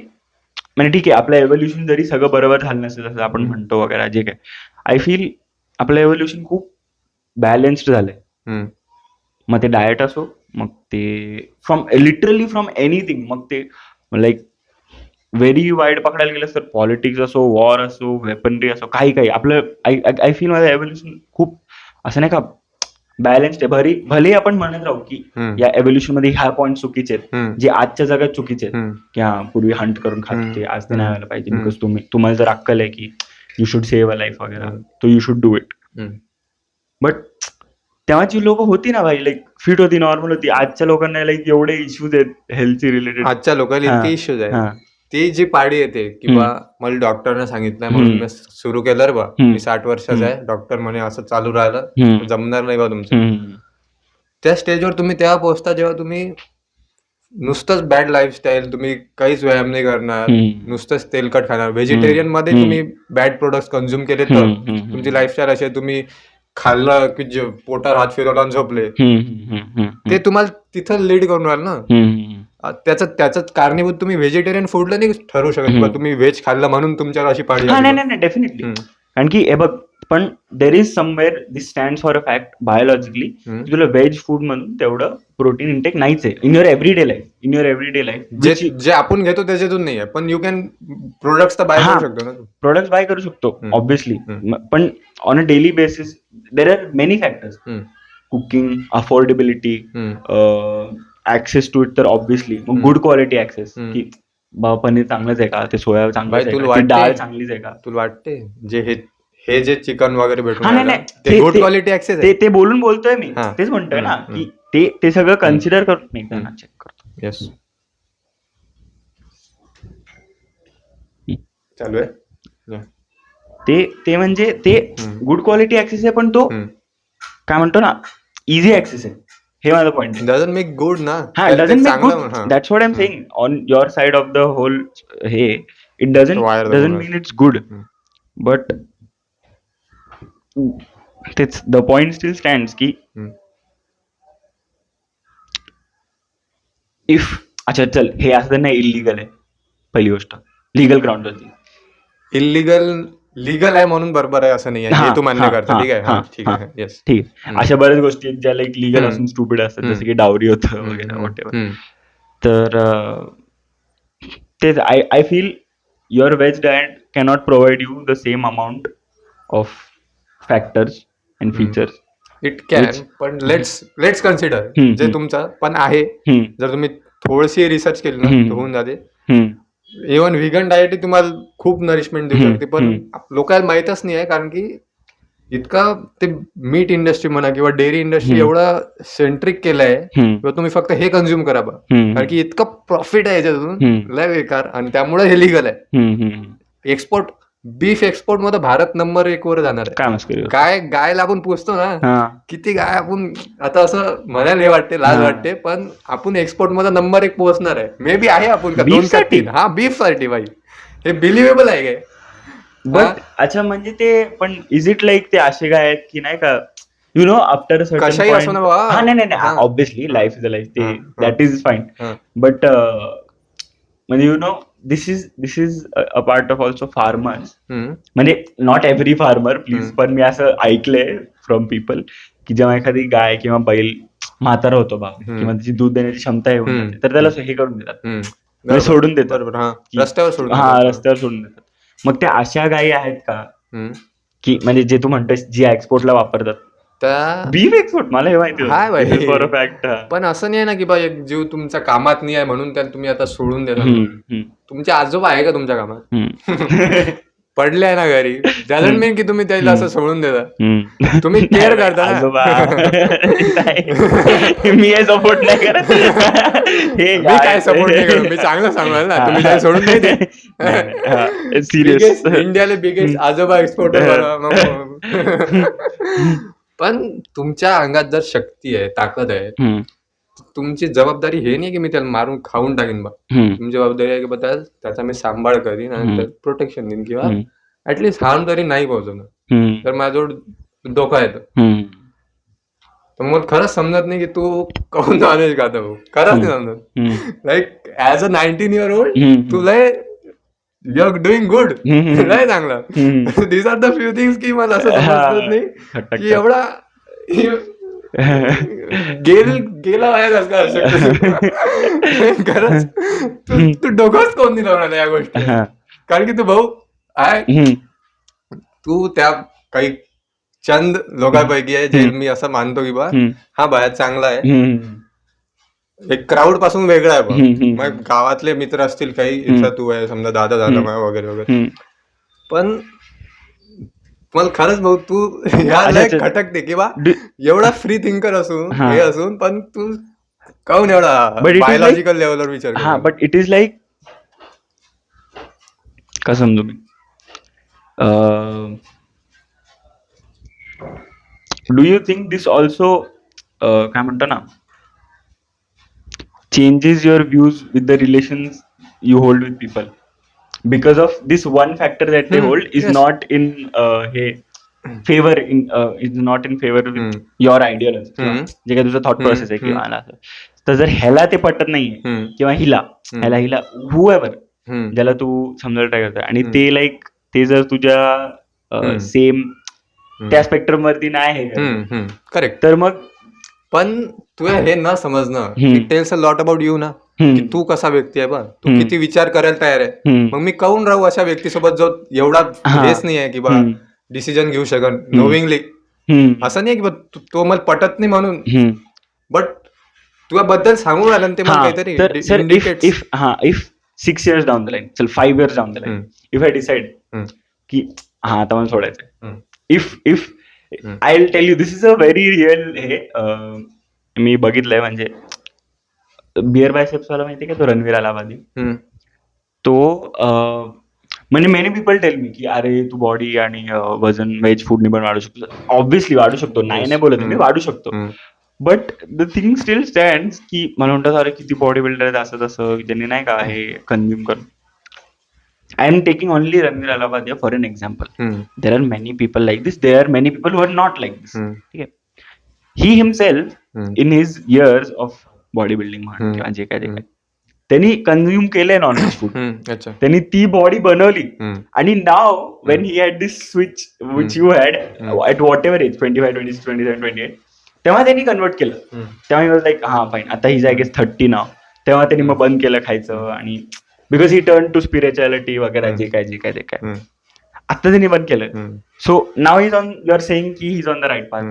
म्हणजे ठीक आहे आपलं एव्होल्युशन जरी सगळं बरोबर झालं नसेल जसं आपण म्हणतो वगैरे जे काय, आय फील आपलं एव्होल्युशन खूप बॅलन्स्ड झालंय. मग ते डाएट असो, मग ते लिटरली फ्रॉम एनिथिंग, मग ते लाईक व्हेरी वाईड पकडायला गेलं तर पॉलिटिक्स असो, वॉर असो, वेपनरी असो, काही आपलं आय फील माझं एव्होल्युशन खूप असं नाही का बॅलन्स्ड आहे. भले आपण म्हणत राहू की या एव्होल्युशन मध्ये ह्या पॉईंट चुकीचे आहेत, जे आजच्या जगात चुकीचे आहेत, की हा पूर्वी हंट करून खात होते, आज ते नाही व्हायला पाहिजे, बिकॉज तुम्हाला जर अक्कल आहे की you should save a life वगैरे, तो you should do it. But तेव्हाची लोक होती ना भाई, लाईक फिट होती, नॉर्मल होती. आजच्या लोकांना लाईक एवढे इश्यूज आहेत हेल्थची रिलेटेड.
आजच्या लोकांना इतके इश्यूज आहेत. ती जी पाडी येते की बा मला डॉक्टरने सांगितलंय म्हणून मी सुरू केलं रे बा, मी 60 वर्षाचा आहे, डॉक्टर म्हणे असं चालू राहिलं जमणार नाही बा तुमचं. त्या स्टेजवर तुम्ही तेव्हा पोहोचता जेव्हा तुम्ही नुसतंच बॅड लाईफस्टाईल, तुम्ही काहीच व्यायाम नाही करणार, नुसतंच तेलकट खाणार, व्हेजिटेरियन मध्ये तुम्ही बॅड प्रोडक्ट कन्झ्युम केले तर तुमची लाईफस्टाईल अशी आहे, तुम्ही खाल्लं की पोटात हात फिरवला आणि झोपले, ते तुम्हाला तिथं लीड करून राहिलं ना. त्याच कारणीभूत तुम्ही व्हेजिटेरियन फूडला नाही ठरू शकत किंवा तुम्ही व्हेज खाल्लं म्हणून तुमच्यावर अशी पाडी.
नाही डेफिनेटली. कारण की हे बघ, पण there is somewhere this stand for a fact biologically, तुला व्हेज फूड म्हणून तेवढं प्रोटीन इंटेक नाहीच आहे इन युअर एव्हरीडे लाईफ.
जे आपण घेतो त्याच्यातून नाही आहे, पण यू कॅन प्रोडक्ट्स तर बाय करू शकतो ना.
प्रोडक्ट बाय करू शकतो ऑब्व्हियसली, पण on a daily basis there are many factors. Cooking, affordability, access to it तर ऑब्व्हियसली, मग गुड क्वालिटी ऍक्सेस, की पनीर चांगलंच आहे का, ते सोया चांगलं आहे का, डाळ चांगलीच आहे का.
तुला वाटते हे जे चिकन वगैरे भेटून ते गुड क्वालिटी ऍक्सेस आहे,
ते बोलतोय मी, तेच म्हणतोय ना की ते सगळं कन्सिडर करून मी चेक करतो.
येस, चालू आहे
ते म्हणजे ते गुड क्वालिटी ऍक्सेस आहे, पण तो काय म्हणतो ना इझी ऍक्सेस आहे. हे माझं पॉईंट आहे.
डझंट मेक गुड ना.
Doesn't make good, that's what I am saying. On your side of the whole हे it doesn't mean it's good, but तेच द पॉइंट स्टील स्टँड्स की इफ अच्छा चल हे असं नाही इलिगल आहे, पहिली गोष्ट लिगल ग्राउंड होती.
लीगल आहे म्हणून बरोबर आहे असं नाही आहे, हे तू मान्य करता. ठीक आहे, ठीक आहे, येस, ठीक
आहे. अशा बऱ्याच गोष्टी आहेत ज्या लाईक लिगल असून स्टुपिड असतात, जसं की डावरी होतं वगैरे वॉटेवर. तर तेच I feel your veg diet cannot provide you the same amount of factors and features.
It can, पण लेट्स कन्सिडर जे तुमचं पण आहे, जर तुम्ही थोडीशी रिसर्च केली ना तर होऊन जाते. इव्हन व्हिगन डाएट तुम्हाला खूप नरिशमेंट देऊ शकते, पण लोकांना माहीतच नाही आहे, कारण की इतका ते मीट इंडस्ट्री म्हणा किंवा डेअरी इंडस्ट्री एवढा सेंट्रिक केलंय किंवा तुम्ही फक्त हे कन्झ्युम करा बा, कारण की इतकं प्रॉफिट आहे याच्यातून लय बेकार, आणि त्यामुळे हे लिगल आहे. एक्सपोर्ट, बीफ एक्सपोर्ट मध्ये भारत नंबर 1 वर जाणार आहे. गायला आपण पोचतो ना, किती गाय आपण आता असं म्हणायला हे वाटते, लाज वाटते, पण आपण एक्सपोर्ट मध्ये नंबर 1 पोहोचणार आहे. मे बी आहे आपण का 2 साठी. हा, बीफ साठी भाई, हे बिलिव्हेबल आहे काय.
बट अच्छा म्हणजे ते पण इज इट लाईक ते असे काय आहेत की नाही का, यु नो आफ्टर
कशाही असो ना बाबा.
नाही obviously life is a life, ते दॅट इज फाईन, बट म्हणजे you know this is a part of also farmers. म्हणजे नॉट एव्हरी फार्मर प्लीज, पण मी असं ऐकलंय फ्रॉम पीपल की जेव्हा एखादी गाय किंवा बैल म्हातारा होतो बा, किंवा त्याची दूध देण्याची क्षमता येऊन जाते, तर त्याला हे करून देतात, सोडून देतात, रस्त्यावर सोडून देतात. मग त्या अशा गायी आहेत का की म्हणजे जे तू म्हणतोस जी एक्सपोर्टला वापरतात, बीफ एक्सपोर्ट, मला हे माहिती फॉर अ फॅक्ट.
पण असं नाही ना की बा एक जीव तुमच्या कामात नाही आहे म्हणून त्याला तुम्ही आता सोडून देता. तुमचे आजोबा आहे का तुमच्या कामात, पडले आहे ना घरी, डझंट मीन की तुम्ही त्याला असं सोडून देता, तुम्ही केअर करता ना.
मी हे सपोर्ट नाही करत,
मी काय सपोर्ट नाही करत, मी चांगलं सांगणार ना, तुम्ही त्याला सोडून नाही दे. सिरियस, इंडियाला बिगेस्ट आजोबा एक्सपोर्टर. पण तुमच्या अंगात जर शक्ती आहे, ताकद आहे, तुमची जबाबदारी हे नाही की मी त्याला मारून खाऊन टाकीन बा. तुमची जबाबदारी आहे की त्याचा मी सांभाळ करीन आणि प्रोटेक्शन देईन, किंवा ऍटलीस्ट हार्म तरी नाही पोहोचवणार. तर माझ्याजवळ धोका येतो, तर मग खरंच समजत नाही की तू काऊन नॉनव्हेज खातो. खरंच नाही समजत. Like as a 19 year old तू लय यू आर डुईंग गुड, लय चांगला. These are the few things की मला असं समजत नाही की एवढा गेला वाया खरंच. तू डोकंच कोण नाही लावणार या गोष्टी, कारण की तू भाऊ आहे, तू त्या काही चंद लोकांपैकी आहे जे मी असं मानतो की बा हा बाहेर चांगला आहे, एक क्राऊड पासून वेगळा आहे बा. मग गावातले मित्र असतील काही, इथं तू आहे समजा, दादा झाला वगैरे वगैरे, पण मला खरंच भाऊ तू ह्या लय खटकते की बा एवढा फ्री थिंकर असून हे असून पण तू काहून एवढा बायोलॉजिकल लेवलवर विचार
हा. बट इट इज लाईक का समजू मी, do you think this also काय म्हणतो ना, changes your views with the relations you hold with people because of this one factor that they hold is not in favor is not in favor with your ideology किंवा जे काही तुझं thought process आहे किंवा असं. तर जर ह्याला ते पटत नाहीये किंवा हिला whoever ज्याला तू समजायला ट्राय करतोय आणि ते लाईक ते जर तुझ्या सेम त्या स्पेक्ट्रम वरती नाही आहे
करेक्ट,
तर मग
पण तू हे न समजणं it tells a lot about you ना, की तू कसा व्यक्ती आहे बा, तू किती विचार करायला तयार आहे. मग मी काहून राहू अशा व्यक्तीसोबत जो एवढा हेच नाही आहे की बा डिसिजन घेऊ शकन नोविंगली. असं नाही की तो मला पटत नाही म्हणून, बट तुझ्या बद्दल सांगून राहिलं ते मला काहीतरी.
If 6 years down the line, चल 5 years down the line, if I decide की हा आता मला सोडायचंय, if I will tell you this is a very real हे मी बघितलंय. म्हणजे बिअर बायसेप्स वाला माहितीये का, तो रणवीर अलाहाबादी, तो म्हणजे मेनी पीपल टेल मी की अरे तू बॉडी आणि वजन व्हेज फूडनी पण वाढू शकतो. ऑब्व्हियसली वाढू शकतो, नाही बोलत मी, वाढू शकतो. But the thing steel stand की मला म्हणतात अरे किती बॉडी बिल्डर आहेत असं तसं, ज्यांनी नाही का हे कन्झ्युम करून. I am taking only Ranveer Allahabadiya for an example. There are many people like this. There are many people who are not like this. Okay. He himself, in his years of bodybuilding, किंवा जे काय त्यांनी consume केलंय non veg food, त्यांनी ती body बनवली. आणि now when he had this switch which you had at whatever age 25, 26, 27, 28, तेव्हा त्यांनी कन्वर्ट केलं. तेव्हा ही वॉज लाईक हा फाईन, आता ही आय गेस 30 नाव. तेव्हा त्यांनी मग बंद केलं खायचं आणि because he turn to spirituality वगैरे जे काय ते काय आता त्यांनी बंद केलं. So now is on, you are saying की he is on the right path.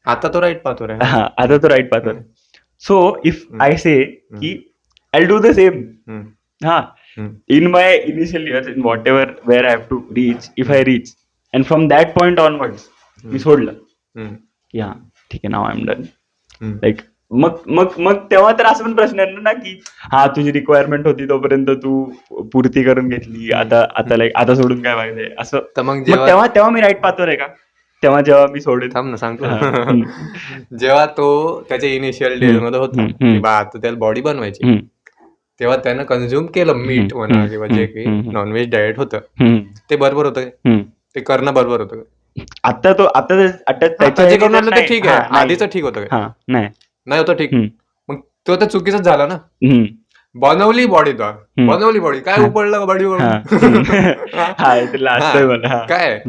आता तो राईट पाथवर आहे.
हा, आता तो राईट पाथवर आहे. सो इफ आय से की आय डू द सेम, हा, in my initial years, in whatever where I have to reach, if I reach and from that point onwards मी सोडलं की हा ठीक आहे, now I am done. Like मग तेव्हा तर असं पण प्रश्न आहे ना की हा तुझी रिक्वायरमेंट होती तोपर्यंत तू पूर्ती करून घेतली, आता लाईक आता सोडून काय पाहिजे असं. मग तेव्हा मी राईट पाथवर आहे का? तेव्हा जेव्हा मी सोडेल,
थांब ना सांगतो. जेव्हा तो त्याच्या इनिशियल डेज मध्ये होता की बा आता त्याला बॉडी बनवायची, तेव्हा त्यानं कन्झ्युम केलं मीठ म्हणा किंवा जे काही नॉनव्हेज डाएट होतं, ते बरोबर होतं, ते करणं बरोबर होतं.
आता
जे करून आलं ते ठीक आहे, आधीच ठीक होतं काय? नाही होतं ठीक. मग तो तर चुकीचंच झाला ना. बनवली बॉडी, बनवली बॉडी, काय उपडलं बॉडी काय.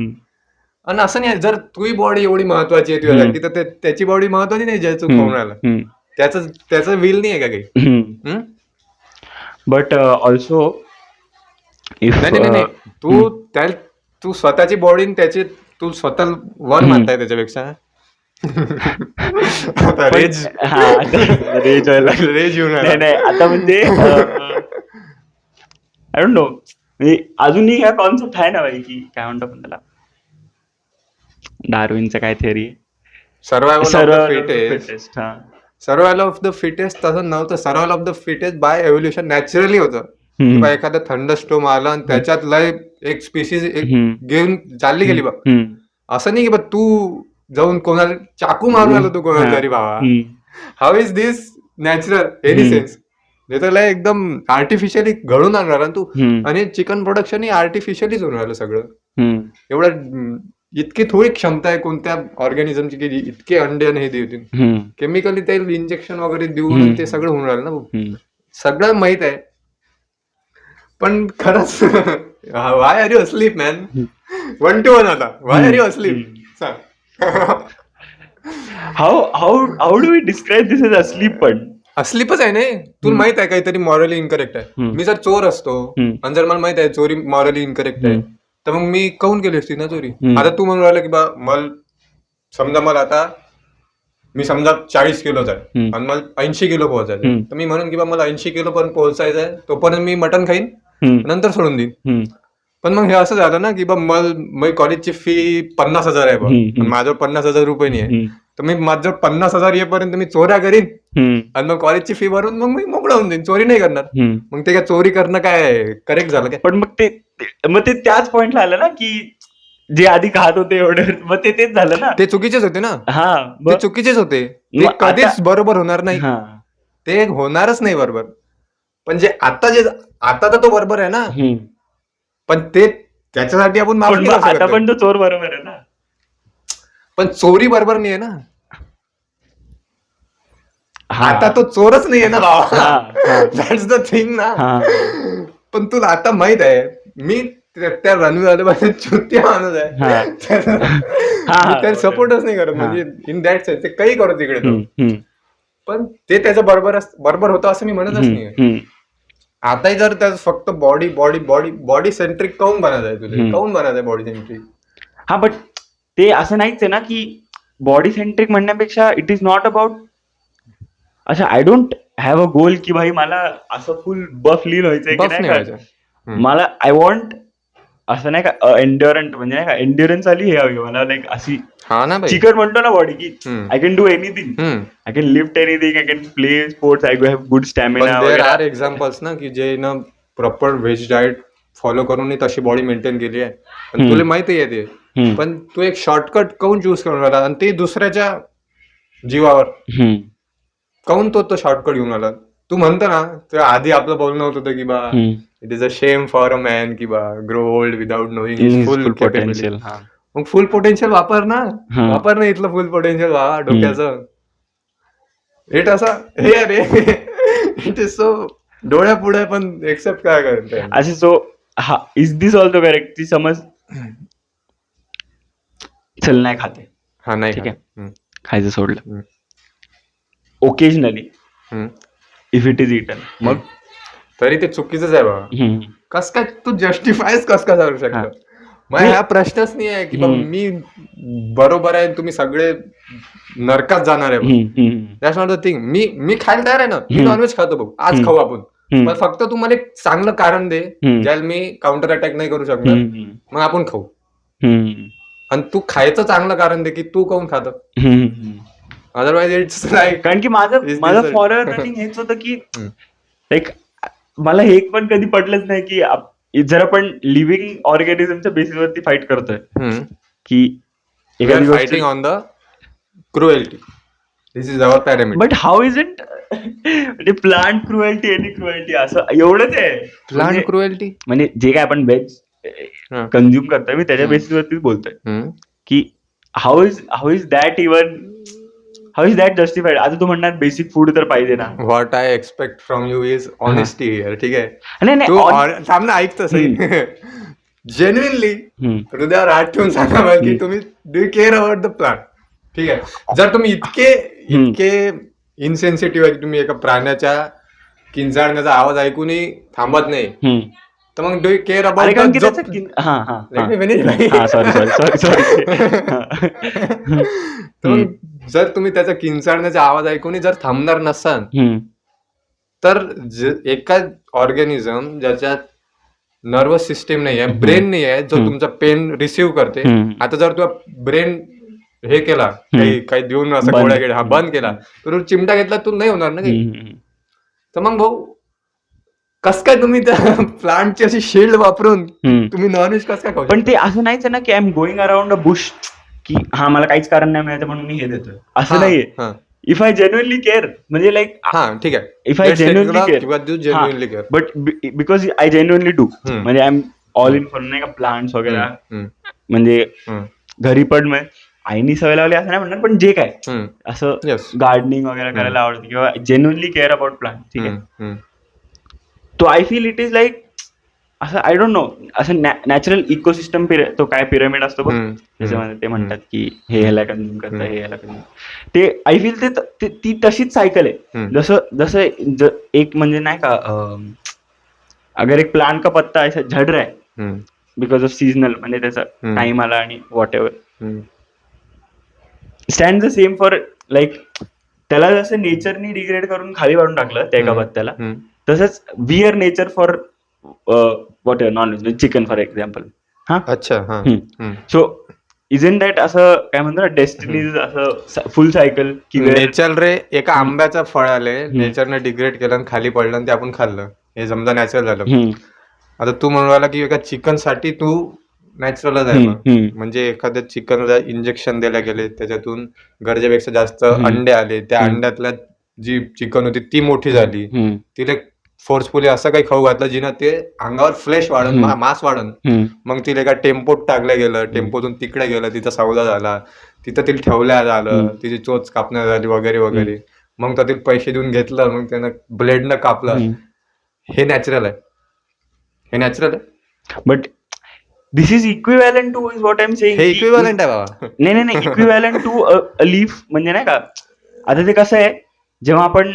आणि असं नाही, जर तुझी बॉडी एवढी महत्वाची आहे तुझ्यासाठी तर त्याची बॉडी महत्वाची नाही ज्याचं खाऊन राहिला, त्याचं विल नाही आहे का काही.
बट ऑल्सो
नाही तू स्वतःची बॉडी त्याची तू स्वतः वर मानताय त्याच्यापेक्षा. रेज येऊन
नाही आता म्हणजे आय डोंट नो, अजूनही हा कॉन्सेप्ट आहे ना बाई की काय म्हणतो आपण त्याला, डार्विनचं काय theory,
survival of the fittest. Survival of the fittest तसं नव्हतं. Survival of the fittest by evolution naturally होतं. किंवा एखादा थंड स्टोम आला आणि त्याच्यात लय एक स्पीसीज घेऊन चालली गेली बघ. असं नाही की बघ तू जाऊन कोणाला चाकू मारून आलो तू कोणाला तरी भावा. How is this natural any sense? तर एकदम आर्टिफिशियली घडून आणणार तू. आणि चिकन प्रोडक्शन ही आर्टिफिशियलीच होऊन राहिलं सगळं. एवढं इतकी थोडी क्षमता आहे कोणत्या ऑर्गॅनिझमची की इतके अंडे आणि हे देतील. केमिकली ते इंजेक्शन वगैरे देऊन ते सगळं होऊन राहिलं ना. सगळं माहित आहे. पण खरंच why are you asleep man? 1 to 1 आता. Why are you asleep?
How do we describe this as asleep? पण
अस्लीपच आहे नाही. तुला माहित आहे काहीतरी मॉरली इनकरेक्ट आहे. मी जर चोर असतो आणि जर मला माहित आहे चोरी मॉरली इनकरेक्ट आहे, तर मग मी काऊन केली असती ना चोरी. आता तू म्हणून राहिला की बा समजा मला आता मी समजा 40 किलोचा आहे आणि मला 80 किलो पोहोचायचं, तर मी म्हणून की बा मला 80 किलो पर्यंत पोहोचायचं आहे, तोपर्यंत मी मटण खाईन, नंतर सोडून देईन. पण मग हे असं झालं ना की बा मला कॉलेजची फी 50,000 आहे बा, आणि माझ्यावर 50,000 रुपये नाही आहे, तर मी माझं 50,000 येईपर्यंत मी चोऱ्या करीन आणि मग कॉलेजची फी भरून मग मी मोकळा होऊन जाईन, चोरी नाही करणार. मग ते काय चोरी करणं काय करेक्ट झालं काय?
पण मग ते त्याच पॉइंटला आलं ना की जे आधी खात होते एवढं, मग तेच झालं ना.
ते चुकीचेच होते ना.
हा,
ते चुकीचेच होते, ते कधीच बरोबर होणार नाही, ते होणारच नाही बरोबर. पण आता तर तो बरोबर आहे ना, पण ते त्याच्यासाठी आपण माफी
आता पण तो चोर बरोबर आहे ना,
पण चोरी बरोबर नाही आहे ना. आता तो चोरच नाही आहे ना बाबा, दॅट्स द थिंग ना. पण तुला आता माहित आहे मी त्या रणवीर चुत्या माणूस आहे, त्याला सपोर्टच नाही करत, म्हणजे इन दॅट सेन्स ते काही करत तिकडे तो, पण ते त्याचं बरोबर होतं असं मी म्हणतच नाही. आताही जर त्याचं फक्त body body body body centric काऊन बनायचं आहे, तुझे काऊन बनायचं आहे बॉडी सेंट्रिक.
हा, बट ते असं नाहीच आहे ना की बॉडी सेंट्रिक म्हणण्यापेक्षा इट इज नॉट अबाउट अच्छा, आय डोंट हॅव अ गोल की भाई मला असं फुल बफ लीन व्हायचंय की नाही का, मला आय वॉन्ट असं नाही का एन्ड्युरंट, म्हणजे नाही का एन्ड्युरन्स आली हे हवी मला, लाईक अशी चिकन म्हणतो ना बॉडी की I can do anything, I can lift anything, I can play sports, I have good stamina.
There are examples ना की जे ना प्रॉपर व्हेज डाएट फॉलो करून तशी बॉडी मेंटेन केली आहे, पण तुला माहिती आहे ते, पण तू एक शॉर्टकट काऊन चूज करून आला, आणि ते दुसऱ्याच्या जीवावर काऊन तो शॉर्टकट घेऊन आला. तू म्हणतो ना, तर आधी आपलं बोलणं होत होतं की बा it is a shame for a man की बा grow old without knowing his फुल पोटेन्शियल. मग फुल पोटेन्शियल वापर ना इथलं फुल पोटेन्शियल व्हा डोक्याचं. इट असं हे अरे इट इज सो डोळ्या पुढे, पण एक्सेप्ट काय करत
असे. सो हा, इज दिस ऑल्सो करेक्ट, ती समज चल नाही खाते,
हा नाही
ठीक आहे, खायचं सोडलं, occasionally if it is eaten, मग
तरी ते चुकीचंच आहे बाबा. कस काय तू जस्टिफायच कस काय करू शकतो. मग हा प्रश्नच नाही आहे की मी बरोबर आहे, तुम्ही सगळे नरकात जाणार आहे. That's not the thing. मी खायला तयार आहे ना, मी नॉनव्हेज खातो बघ, आज खाऊ आपण, पण फक्त तू मला एक चांगलं कारण दे ज्याला मी काउंटर अटॅक नाही करू शकणार, मग आपण खाऊ. आणि तू खायचं चांगलं कारण दे की तू काऊन खात, अदरवाइज इट्स लाईक.
कारण की माझं फॉरएव्हर रनिंग हेच होतं की लाईक मला हे पण कधी पटलंच नाही की जर आपण लिव्हिंग ऑर्गॅनिझमच्या बेसिसवरती फाईट करतोय की
एखादी fighting on the cruelty, this is our parameter.
But how is it म्हणजे प्लांट क्रुएल्टी, एनी क्रुएल्टी, असं एवढंच आहे.
प्लांट क्रुएल्टी
म्हणजे जे काय आपण व्हेज कन्झ्युम करतोय, मी त्याच्या बेसिसवरतीच बोलतोय की how is that even, how is that justified. आता तू म्हणणार बेसिक फूड तर पाहिजे ना.
What I expect from you is honesty here, ठीक आहे.
तू
थांब ना, ऐकतं सही. जेन्युइनली हृदयावर हात ठेवून सांगा की तुम्ही do you care about the plant, ठीक आहे. जर तुम्ही इतके इनसेन्सिटिव्ह आहे की तुम्ही एका प्राण्याच्या किंचाळण्याचा आवाज ऐकूनही थांबत नाही, तर मग डू यू केअर अबाउट जर तुम्ही त्याचा किंचाळण्याचा आवाज ऐकून जर थांबणार नसाल, तर एका ऑर्गॅनिझम ज्याच्यात नर्वस सिस्टीम नाही आहे, ब्रेन नाही आहे, जो तुमचा पेन रिसिव्ह करते. आता जर तू ब्रेन हे केला, काही देऊन असं गोळ्या गेल्या, हा बंद केला, तर चिमटा घेतला तू नाही होणार ना काही. तर मग भाऊ कस काय तुम्ही त्या प्लांटची अशी शिल्ड वापरून तुम्ही नॉनव्हेज कस काय खाऊ?
पण ते असं नाहीच ना की I am going around a bush की हा मला काहीच कारण नाही मिळतं म्हणून मी हे देतोय, असं नाहीये. इफ आय जेन्युइनली केअर, म्हणजे लाईक
ठीक आहे,
if I genuinely care, but because I genuinely do, म्हणजे I am all in for नाही का प्लांट्स वगैरे, म्हणजे घरी पण आईनी सवय लावली असं नाही म्हणणार, पण जे काय असं गार्डनिंग वगैरे करायला आवडतं किंवा जेन्युइनली केअर अबाउट प्लांट, ठीक आहे. तो I feel it is like असं आय डोंट नो, असं नॅचरल इकोसिस्टम, तो काय पिरामिड असतो बघ, त्याच्यामध्ये ते म्हणतात की हे ह्याला कन्झ्युम करतं, हे ह्याला कन्झ्युम, ते आय फील ती तशीच सायकल आहे. जसं एक म्हणजे नाही का, अगर एक प्लांट का पत्ता ऐसा झड रहा है बिकॉज ऑफ सीझनल, म्हणजे त्याचा टाइम आला आणि what ever. Stand the same for like त्याला जसं नेचरनी डिग्रेड करून खाली वाढून टाकलं त्या एका पत्त्याला, तसंच we are nature for whatever non veg, chicken for example. हा,
अच्छा.
सो इजंट दॅट असं काय म्हणतो ना, डेस्टिनी असं फुल सायकल की
नेचर रे, एका आंब्याचं फळ आले, नेचरने डिग्रेड केलं आणि खाली पडलं आणि ते आपण खाल्लं, हे समजा नॅचरल झालं. आता तू म्हणून राहिला की एका चिकन साठी तू नॅचरलच आहे मग, म्हणजे एखाद्या चिकनला इंजेक्शन दिले गेले, त्याच्यातून गरजेपेक्षा जास्त अंडे आले, त्या अंड्यातल्या जी चिकन होती ती मोठी झाली, तिला फोर्सफुली असं काही खाऊ घातलं जिनं ते अंगावर फ्लेश वाढन, मांस वाढन, मग तिला एका टेम्पोत टाकलं गेलं, टेम्पोतून तिकडे गेलं, तिचा सौदा झाला, तिथं तिला ठेवल्या झालं, तिची चोच कापण्यात झाली वगैरे वगैरे, मग त्यातील पैसे देऊन घेतलं, मग त्यानं ब्लेडनं कापलं. हे नॅचरल आहे, हे नॅचरल आहे.
But this is equivalent two is what I am saying.
हे इक्विव्हॅलंट आहे बाबा.
नाही इक्विव्हॅलंट टू अ लीफ, म्हणजे नाही का, आता ते कसं आहे, जेव्हा आपण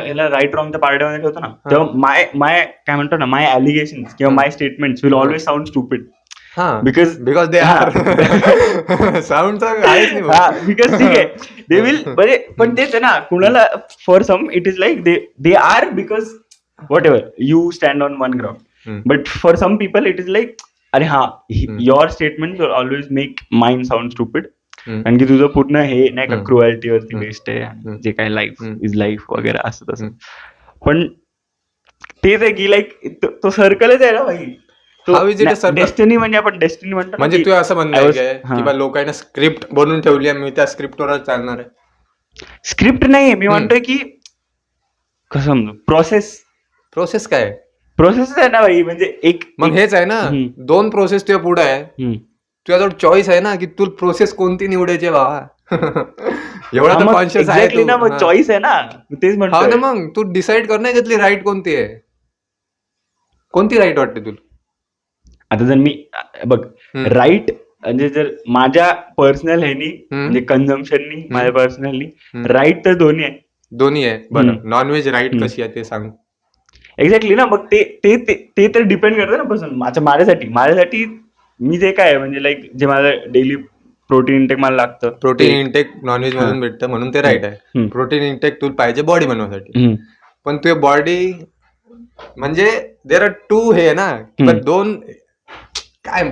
याला राईट रॉंगच्या पार्ट्यामध्ये ठेवतो ना, तेव्हा माय काय म्हणतो ना, माय ॲलिगेशन किंवा my statements will always sound stupid. Because
they are sound आहेच नाही,
बिकॉज ठीक आहे, दे विल, म्हणजे पण तेच आहे ना, कुणाला for some it is like they are because whatever you stand on one ground, but for some people it is like अरे हा, your statement will always make mind sound stupid, कारण की तुझं पूर्ण हे नाही का क्रुएल्टीवरती बेस्ड आहे, जे काय लाईफ इज लाईफ वगैरे असं तसं. पण तेच आहे की लाईक तो सर्कलच आहे ना भाई, डेस्टिनी, म्हणजे आपण डेस्टिनी म्हणतो.
म्हणजे तू असं म्हणणं आहे की लोकांना स्क्रिप्ट बनवून ठेवली आहे, मी त्या स्क्रिप्टवर चालणार आहे.
स्क्रिप्ट नाही, मी म्हणतोय की कसं समजू, प्रोसेस
काय
प्रोसेस आहे ना भाई, म्हणजे एक
मग हेच आहे ना, दोन प्रोसेस तुझ्या पुढे आहे, तुझ्याजवळ चॉईस आहे ना की तू प्रोसेस कोणती निवडायची बाबा. एवढा तर कॉन्शियस आहे
ना, मग चॉईस आहे ना, तेच म्हणतो
ना. मग तू डिसाईड कर ना त्यातली राईट कोणती आहे, कोणती राईट वाटते तुला. आता
जर मी बघ राईट, म्हणजे जर माझ्या पर्सनल ह्यानी, म्हणजे कन्झम्पशननी, माझ्या पर्सनली राईट तर दोन्ही आहे.
बरं, नॉनव्हेज राईट कशी आहे ते सांग.
एक्झॅक्टली ना, मग ते तर डिपेंड करतं ना पर्सन. माझ्यासाठी मी जे काय, म्हणजे लाईक जे माझं डेली प्रोटीन इंटेक मला लागतं,
प्रोटीन इंटेक नॉनव्हेज मधून भेटतं म्हणून ते राईट आहे. प्रोटीन इंटेक तुला पाहिजे बॉडी बनवण्यासाठी, पण तुझी बॉडी म्हणजे देर आर टू हे ना, दोन काय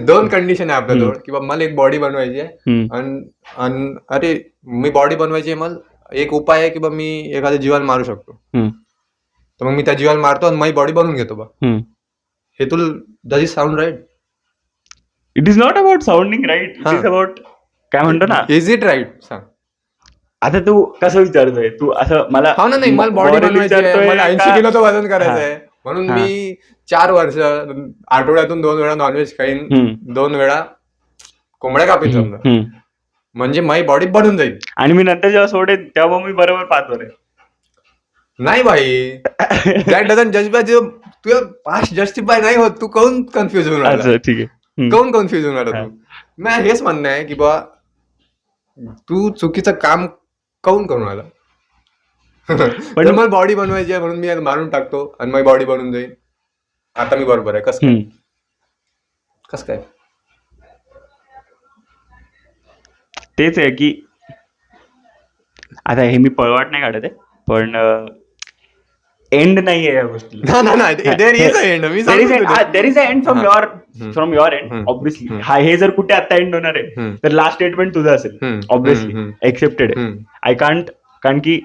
दोन कंडिशन आहे आपल्याजवळ, किंवा मला एक बॉडी बनवायची आहे, अरे मी बॉडी बनवायची आहे, मला एक उपाय आहे की मी एखाद्या जीवाला मारू शकतो, तर मग मी त्या जीवाला मारतो आणि माझी बॉडी बनवून घेतो बा. हे तुला does it sound right?
It is not about sounding right, it is about काय म्हणतो ना,
इज इट राईट सांग.
आता तू कसं विचारतोय, तू असं मला
नाही, मला बॉडी बनवायची आहे, मला 80 किलोचं वजन करायचं आहे, म्हणून मी 4 वर्ष आठवड्यातून 2 वेळा नॉनव्हेज खाईन, 2 वेळा कोंबड्या कापीन समजा, म्हणजे माझी बॉडी बनून जाईल,
आणि मी नंतर जेव्हा सोडेन तेव्हा मी बरोबर पाहतो रे.
नाही भाई, दॅट डझंट जस्टिफाय तुझं पास्ट जस्टिफाय नाही होत. तू काऊन कन्फ्युज होऊन राहिला?
ठीक आहे,
काऊन कन्फ्युज होऊन राहिला तू? मी हेच म्हणणं आहे की बा तू चुकीचं काम काऊन करून राहिला. पण मला बॉडी बनवायची आहे म्हणून मी मारून टाकतो आणि माझी बॉडी बनून जाईल, आता मी बरोबर आहे. कस काय?
तेच आहे की आता हे मी पळवाट नाही काढत आहे, पण एंड नाहीये या गोष्टीला.
There is
a end from your end obviously. हे जर कुठे आता एंड होणार आहे तर लास्ट स्टेटमेंट तुझं असेल, ऑब्विसली एक्सेप्टेड आहे. आय कांट, कारण की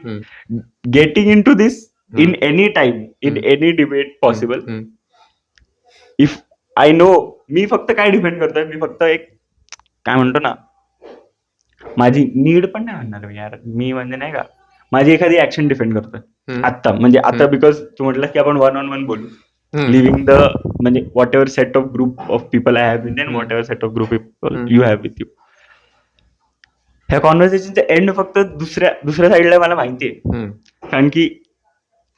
getting in to this in any time, in any debate possible, if I know, मी फक्त काय डिपेंड करतोय, मी फक्त एक काय म्हणतो ना, माझी नीड पण नाही म्हणणार मी यार, मी म्हणजे नाही का, माझी एखादी ऍक्शन डिपेंड करतोय आता, म्हणजे आता बिकॉज तू म्हटलं की आपण 1-on-1 बोलू, लिव्हिंग द, म्हणजे whatever set of group of people I have with then, whatever set of group people you have with you. ह्या कॉन्व्हर्सेशनचा एंड फक्त दुसऱ्या साईडला मला माहिती आहे, कारण की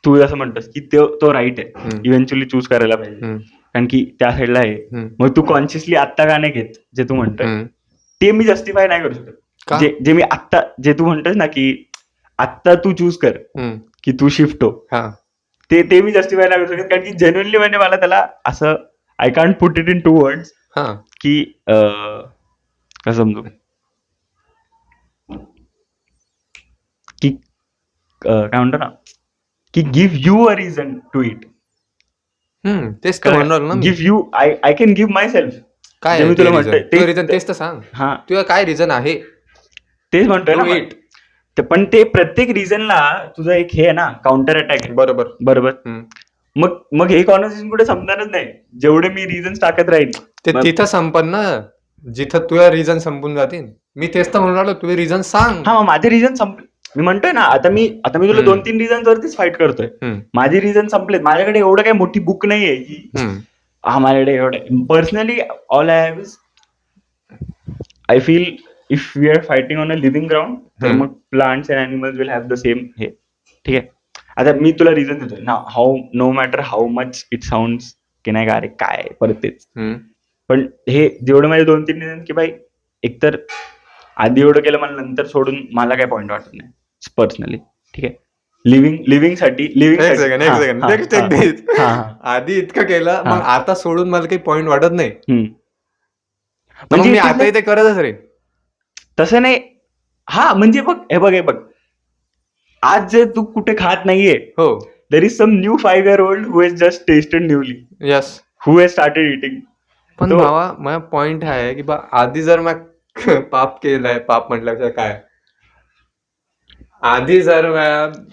तू जसं म्हणतोस की तो राईट आहे, इव्हेंच्युअली चूज करायला पाहिजे, कारण की त्या साईडला आहे. मग तू कॉन्शियसली आत्ता का नाही घेत जे तू म्हणतोय, ते मी जस्टिफाय नाही करू शकत. जे मी आत्ता, जे तू म्हणतोस ना की आत्ता तू चूज कर की तू शिफ्ट हो, ते मी जस्टिफाय नाही करू शकत, कारण की जेन्युअनली म्हणजे मला त्याला असं I can't put it in 2 words
हा
की कसं समजू की काय म्हणतो ना की give you a reason to it.
तेच तर म्हणणार ना मी.
Give you I can give myself.
काय
जे
आहे
मी
ते
तुला
रिझन?
म्हणतोय
तुझं रिझन तेच तर सांग.
हा
तुझं काय रिझन आहे?
तेच म्हणतोय ना
डू
मग.
इट.
पण ते प्रत्येक रिझनला तुझं एक हे आहे ना काउंटर अटॅक आहे.
बरोबर.
बरोबर. मग हे कॉन्व्हर्सेशन कुठे संपणारच नाही जेवढे मी रिझन टाकत राहील.
ते तिथं संपन ना जिथं तुझ्या रिझन संपून जातील. मी तेच तर म्हणून तुझे रिझन सांग.
हा मग माझे रिझन संपले. मी म्हणतोय ना आता मी तुला 2-3 रिझन वरतीच फाईट करतोय. माझे रिझन संपलेत. माझ्याकडे एवढं काही मोठी बुक नाहीये की हा माझ्याकडे एवढं. Personally all I have is I feel if we are fighting on a living ground तर मग plants and animals will have the same हे. ठीक आहे. आता मी तुला रिझन देतोय ना how no matter how much it sounds की नाही का अरे काय परत तेच. पण हे जेवढं माझे 2-3 रिझन की भाई एकतर आधी एवढं केलं मला नंतर सोडून मला काय पॉईंट वाटत नाही पर्सनली. ठीक आहे. लिव्हिंग साठी
आधी इतकं केलं मग आता सोडून मला काही पॉईंट वाटत नाही.
म्हणजे
मी आता ते करतच रे.
तसं नाही. हा म्हणजे बघ हे बघ आज जे तू कुठे खात नाहीये. हो. There is some new 5-year-old who has just tasted newly.
Yes.
Who has started eating.
पण भावा माझा पॉइंट आहे की बा आधी जर मी पाप केलंय पाप म्हटल्यापेक्षा काय आधी जर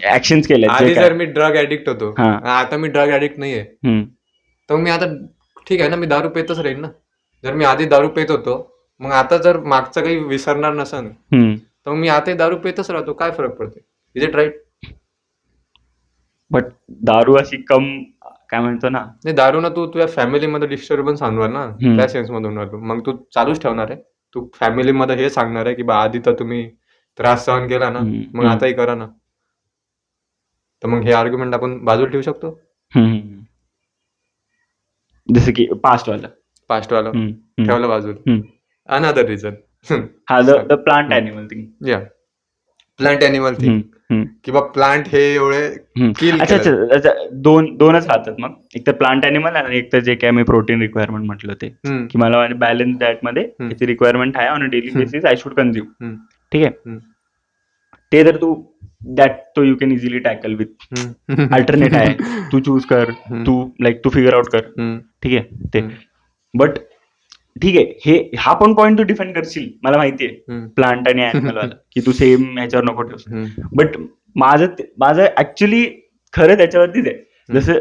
ऍक्शन्स केले
आधी जर मी ड्रग ऍडिक्ट होतो आता मी ड्रग ऍडिक्ट नाहीये तर मी आता ठीक आहे ना मी दारू पेतच राहील ना. जर मी आधी दारू पेत होतो मग आता जर मागचं काही विसरणार नसेल तर मी आता दारू पेतच राहतो. काय फरक पडते? Is it right?
बट दारू अशी कम काय म्हणतो ना
नाही दारू ना तू तुझ्या फॅमिलीमध्ये डिस्टर्बन्स आणणार ना त्या सेन्स मधून मग तू चालूच ठेवणार आहे. तू फॅमिलीमध्ये हे सांगणार आहे की बा आधी तर तुम्ही त्रास सहन केला ना मग आताही करा ना. तर मग हे आर्ग्युमेंट आपण बाजूला ठेवू शकतो.
जसं की पास्टवाला
ठेवलं बाजूला. अनदर रिझन
हा द प्लांट ॲनिमल थिंग.
या प्लांट ॲनिमल थिंग किंवा प्लांट हे एवढे
अच्छा दोनच राहतात मग एक तर प्लांट ॲनिमल आणि एक तर जे काय मी प्रोटीन रिक्वायरमेंट म्हटलं ते की मला माझ्या बॅलन्स डाएट मध्ये त्याची रिक्वायरमेंट आहे on a daily basis I should consume. ठीक आहे. ते जर तू तो you can easily tackle with alternate आहे. तू चूज कर तू फिगर आउट कर. ठीक आहे ते. बट ठीक आहे हा पण पॉईंट तू डिफेंड करशील मला माहितीये प्लांट आणि ॲनिमल वाला की तू सेम ह्याच्यावर नको ठेवस. बट माझं ऍक्च्युली खरं त्याच्यावरतीच आहे.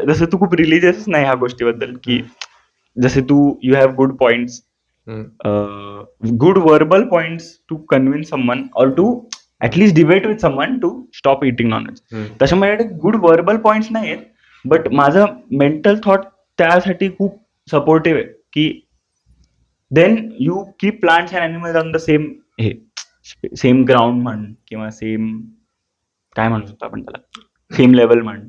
जसं तू खूप रिलिजियस नाही ह्या गोष्टीबद्दल की जसे तू you have good points good verbal points to convince someone or to at least debate with someone to stop eating nonveg. तशा माझ्याकडे गुड वर्बल पॉइंट्स नाही आहेत. बट माझं मेंटल थॉट त्यासाठी खूप सपोर्टिव्ह आहे की then you keep plants and animals on the same ground म्हण किंवा सेम काय म्हणू शकतो आपण त्याला सेम लेवल म्हण.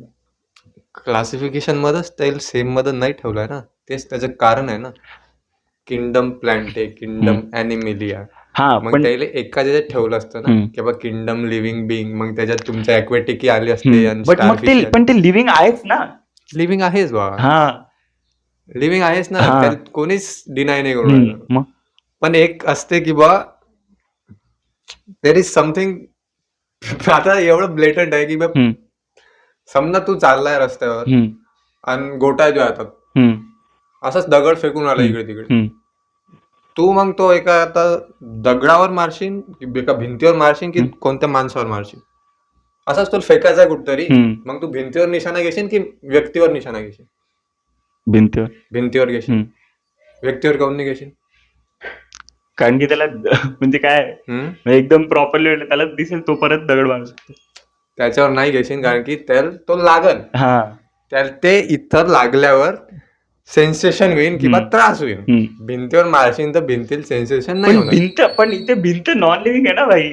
क्लासिफिकेशन मध्येच त्याला सेम मध्ये नाही ठेवलंय ना. तेच त्याचं कारण आहे ना. किंगडम प्लांट आहे किंगडम ॲनिमेलिया. मग त्याला एका ज्याच्यात ठेवलं असतं ना किंवा किंगडम लिव्हिंग बिंग मग त्याच्यात तुमच्या ॲक्वेटिक आली असते.
पण ते लिव्हिंग आहेच ना.
लिव्हिंग आहेच बा. लिव्हिंग आहेच ना त्याला कोणीच डिनाय नाही करू. पण एक असते की बा देर इज समथिंग आता एवढं ब्लेटंट आहे की बा समजा तू चाललाय रस्त्यावर आणि गोटा जो हातात असाच दगड फेकून आला इकडे तिकडे. तू मग तो एका आता दगडावर मारशील एका भिंतीवर मारशील की कोणत्या माणसावर मारशील असाच तो फेकायचा कुठतरी. मग तू भिंतीवर निशाणा घेशील की व्यक्तीवर निशाणा घेशील? भिंतीवर घेशील. व्यक्तीवर काऊन नाही घेशील?
कारण की त्याला म्हणजे काय एकदम प्रॉपरली त्याला दिसेल तो परत दगड मारू शकतो.
त्याच्यावर नाही घेशील कारण की त्याला तो लागल. त्याला ते इतर लागल्यावर सेन्सेशन होईल किंवा त्रास होईल. भिंतीवर मारशील तर भिंतीला सेन्सेशन नाही होणार.
पण इथे भिंत नॉन लिव्हिंग आहे ना भाई.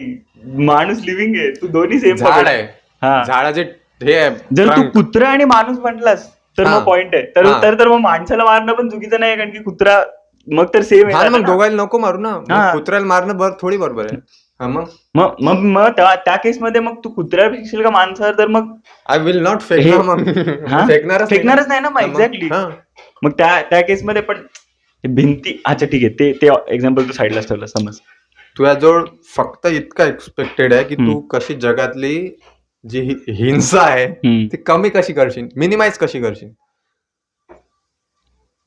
माणूस लिव्हिंग आहे. तू दोन्ही सेम
झाड आहे. झाडाचे हे आहे.
जर तू कुत्रा आणि माणूस म्हटलास तर मग पॉइंट आहे. तर मग माणसाला मारणं पण चुकीचं नाही कारण की कुत्रा मग तर सेम
हा ना,
आहे
मग दोघांना नको मारू ना,
हा.
मग कुत्र्याला मारणं थोडी बरोबर आहे. हा मग
मग मग मग त्या केसमध्ये मग तू कुत्र्यावर फेकशील का माणसावर? तर मग
आय विल नॉट फेक
हे
ना, मग
हा फेकणारच नाही ना मग.
हा,
एक्झॅक्टली.
हा.
मग त्या केसमध्ये पण भिंती, अच्छा ठीक आहे, ते एक्झाम्पल तू साईडलाच ठेवलं. समज
तुझ्याजवळ फक्त इतका एक्सपेक्टेड आहे की तू कशी जगातली जी हिंसा आहे ती कमी कशी करशील, मिनिमाइज कशी करशील.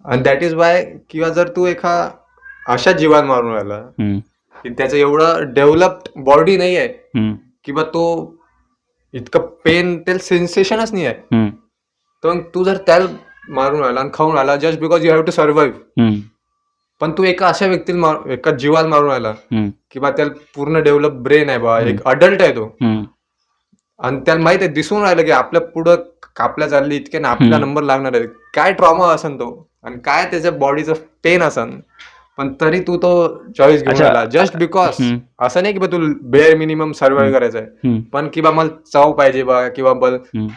आणि दॅट इज वाय, किंवा जर तू एका अशा जीवाला मारून राहिला की त्याचं एवढं डेव्हलप्ड बॉडी नाही आहे किंवा तो इतकं पेन त्याला सेन्सेशनच नाही आहे, तर मग तू जर त्याला मारून राहिला आणि खाऊन राहिला just because you have to survive, पण तू एका अशा व्यक्तीला एका जीवाला मारून राहिला किंवा त्याला पूर्ण डेव्हलप ब्रेन आहे बा, एक अडल्ट आहे तो, आणि त्याला माहित आहे, दिसून राहिलं की आपल्या पुढं कापल्या चालली इतके ना आपला नंबर लागणार आहे, काय ट्रॉमा असन तो आणि काय त्याच्या बॉडीचं पेन असन, पण तरी तू तो चॉईस घेऊन आला जस्ट बिकॉज. असं नाही की बा तू बेअर मिनिमम सर्व्हाइव्ह करायचा आहे, पण किंवा मला चव पाहिजे बा, किंवा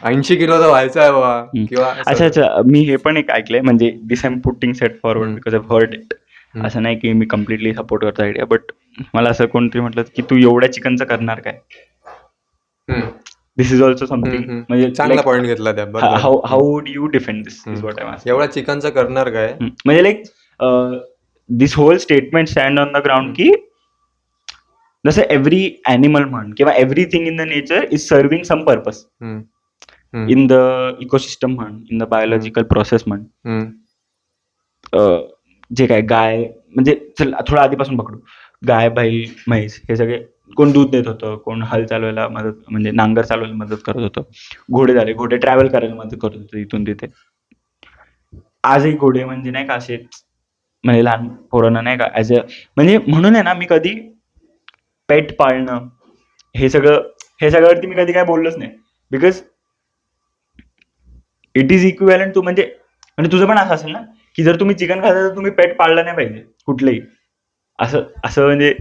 80 किलोचा व्हायचा आहे बा, किंवा
अच्छा मी हे पण एक ऐकलंय, म्हणजे this I am putting set forward because I heard it. असं नाही की मी कम्प्लिटली सपोर्ट करतो आयडिया, बट मला असं कोणतरी म्हटलं की तू एवढ्या चिकनचं करणार काय. दिस इज ऑल्सो समथिंग, म्हणजे
चांगला पॉईंट घेतला त्या.
How would you defend this is what I am asking.
एवढ्या चिकनचं करणार काय,
म्हणजे like this whole statement stand on the ground की जसं एव्हरी ॲनिमल म्हण किंवा everything in the nature is serving some purpose in the ecosystem म्हण, इन द बायोलॉजिकल प्रोसेस म्हण. जे काय गाय, म्हणजे चल थोडं आधीपासून पकडू, गाय, बैल, म्हैस हे सगळे कोण दूध देत होतं, कोण हल चालवायला मदत, म्हणजे नांगर चालवायला मदत करत होतं, घोडे झाले, घोडे ट्रॅव्हल करायला मदत करत होते इथून तिथे. आजही घोडे म्हणजे नाही का असे, म्हणजे लहान पोरांना नाही का ॲज अ, म्हणजे म्हणून आहे ना मी कधी पेट पाळणं हे सगळ्यावरती मी कधी काय बोललोच नाही, because it is equivalent to, म्हणजे तुझं पण असं असेल ना की जर तुम्ही चिकन खाता तर तुम्ही पेट पाळलं नाही पाहिजे कुठलंही, असं म्हणजे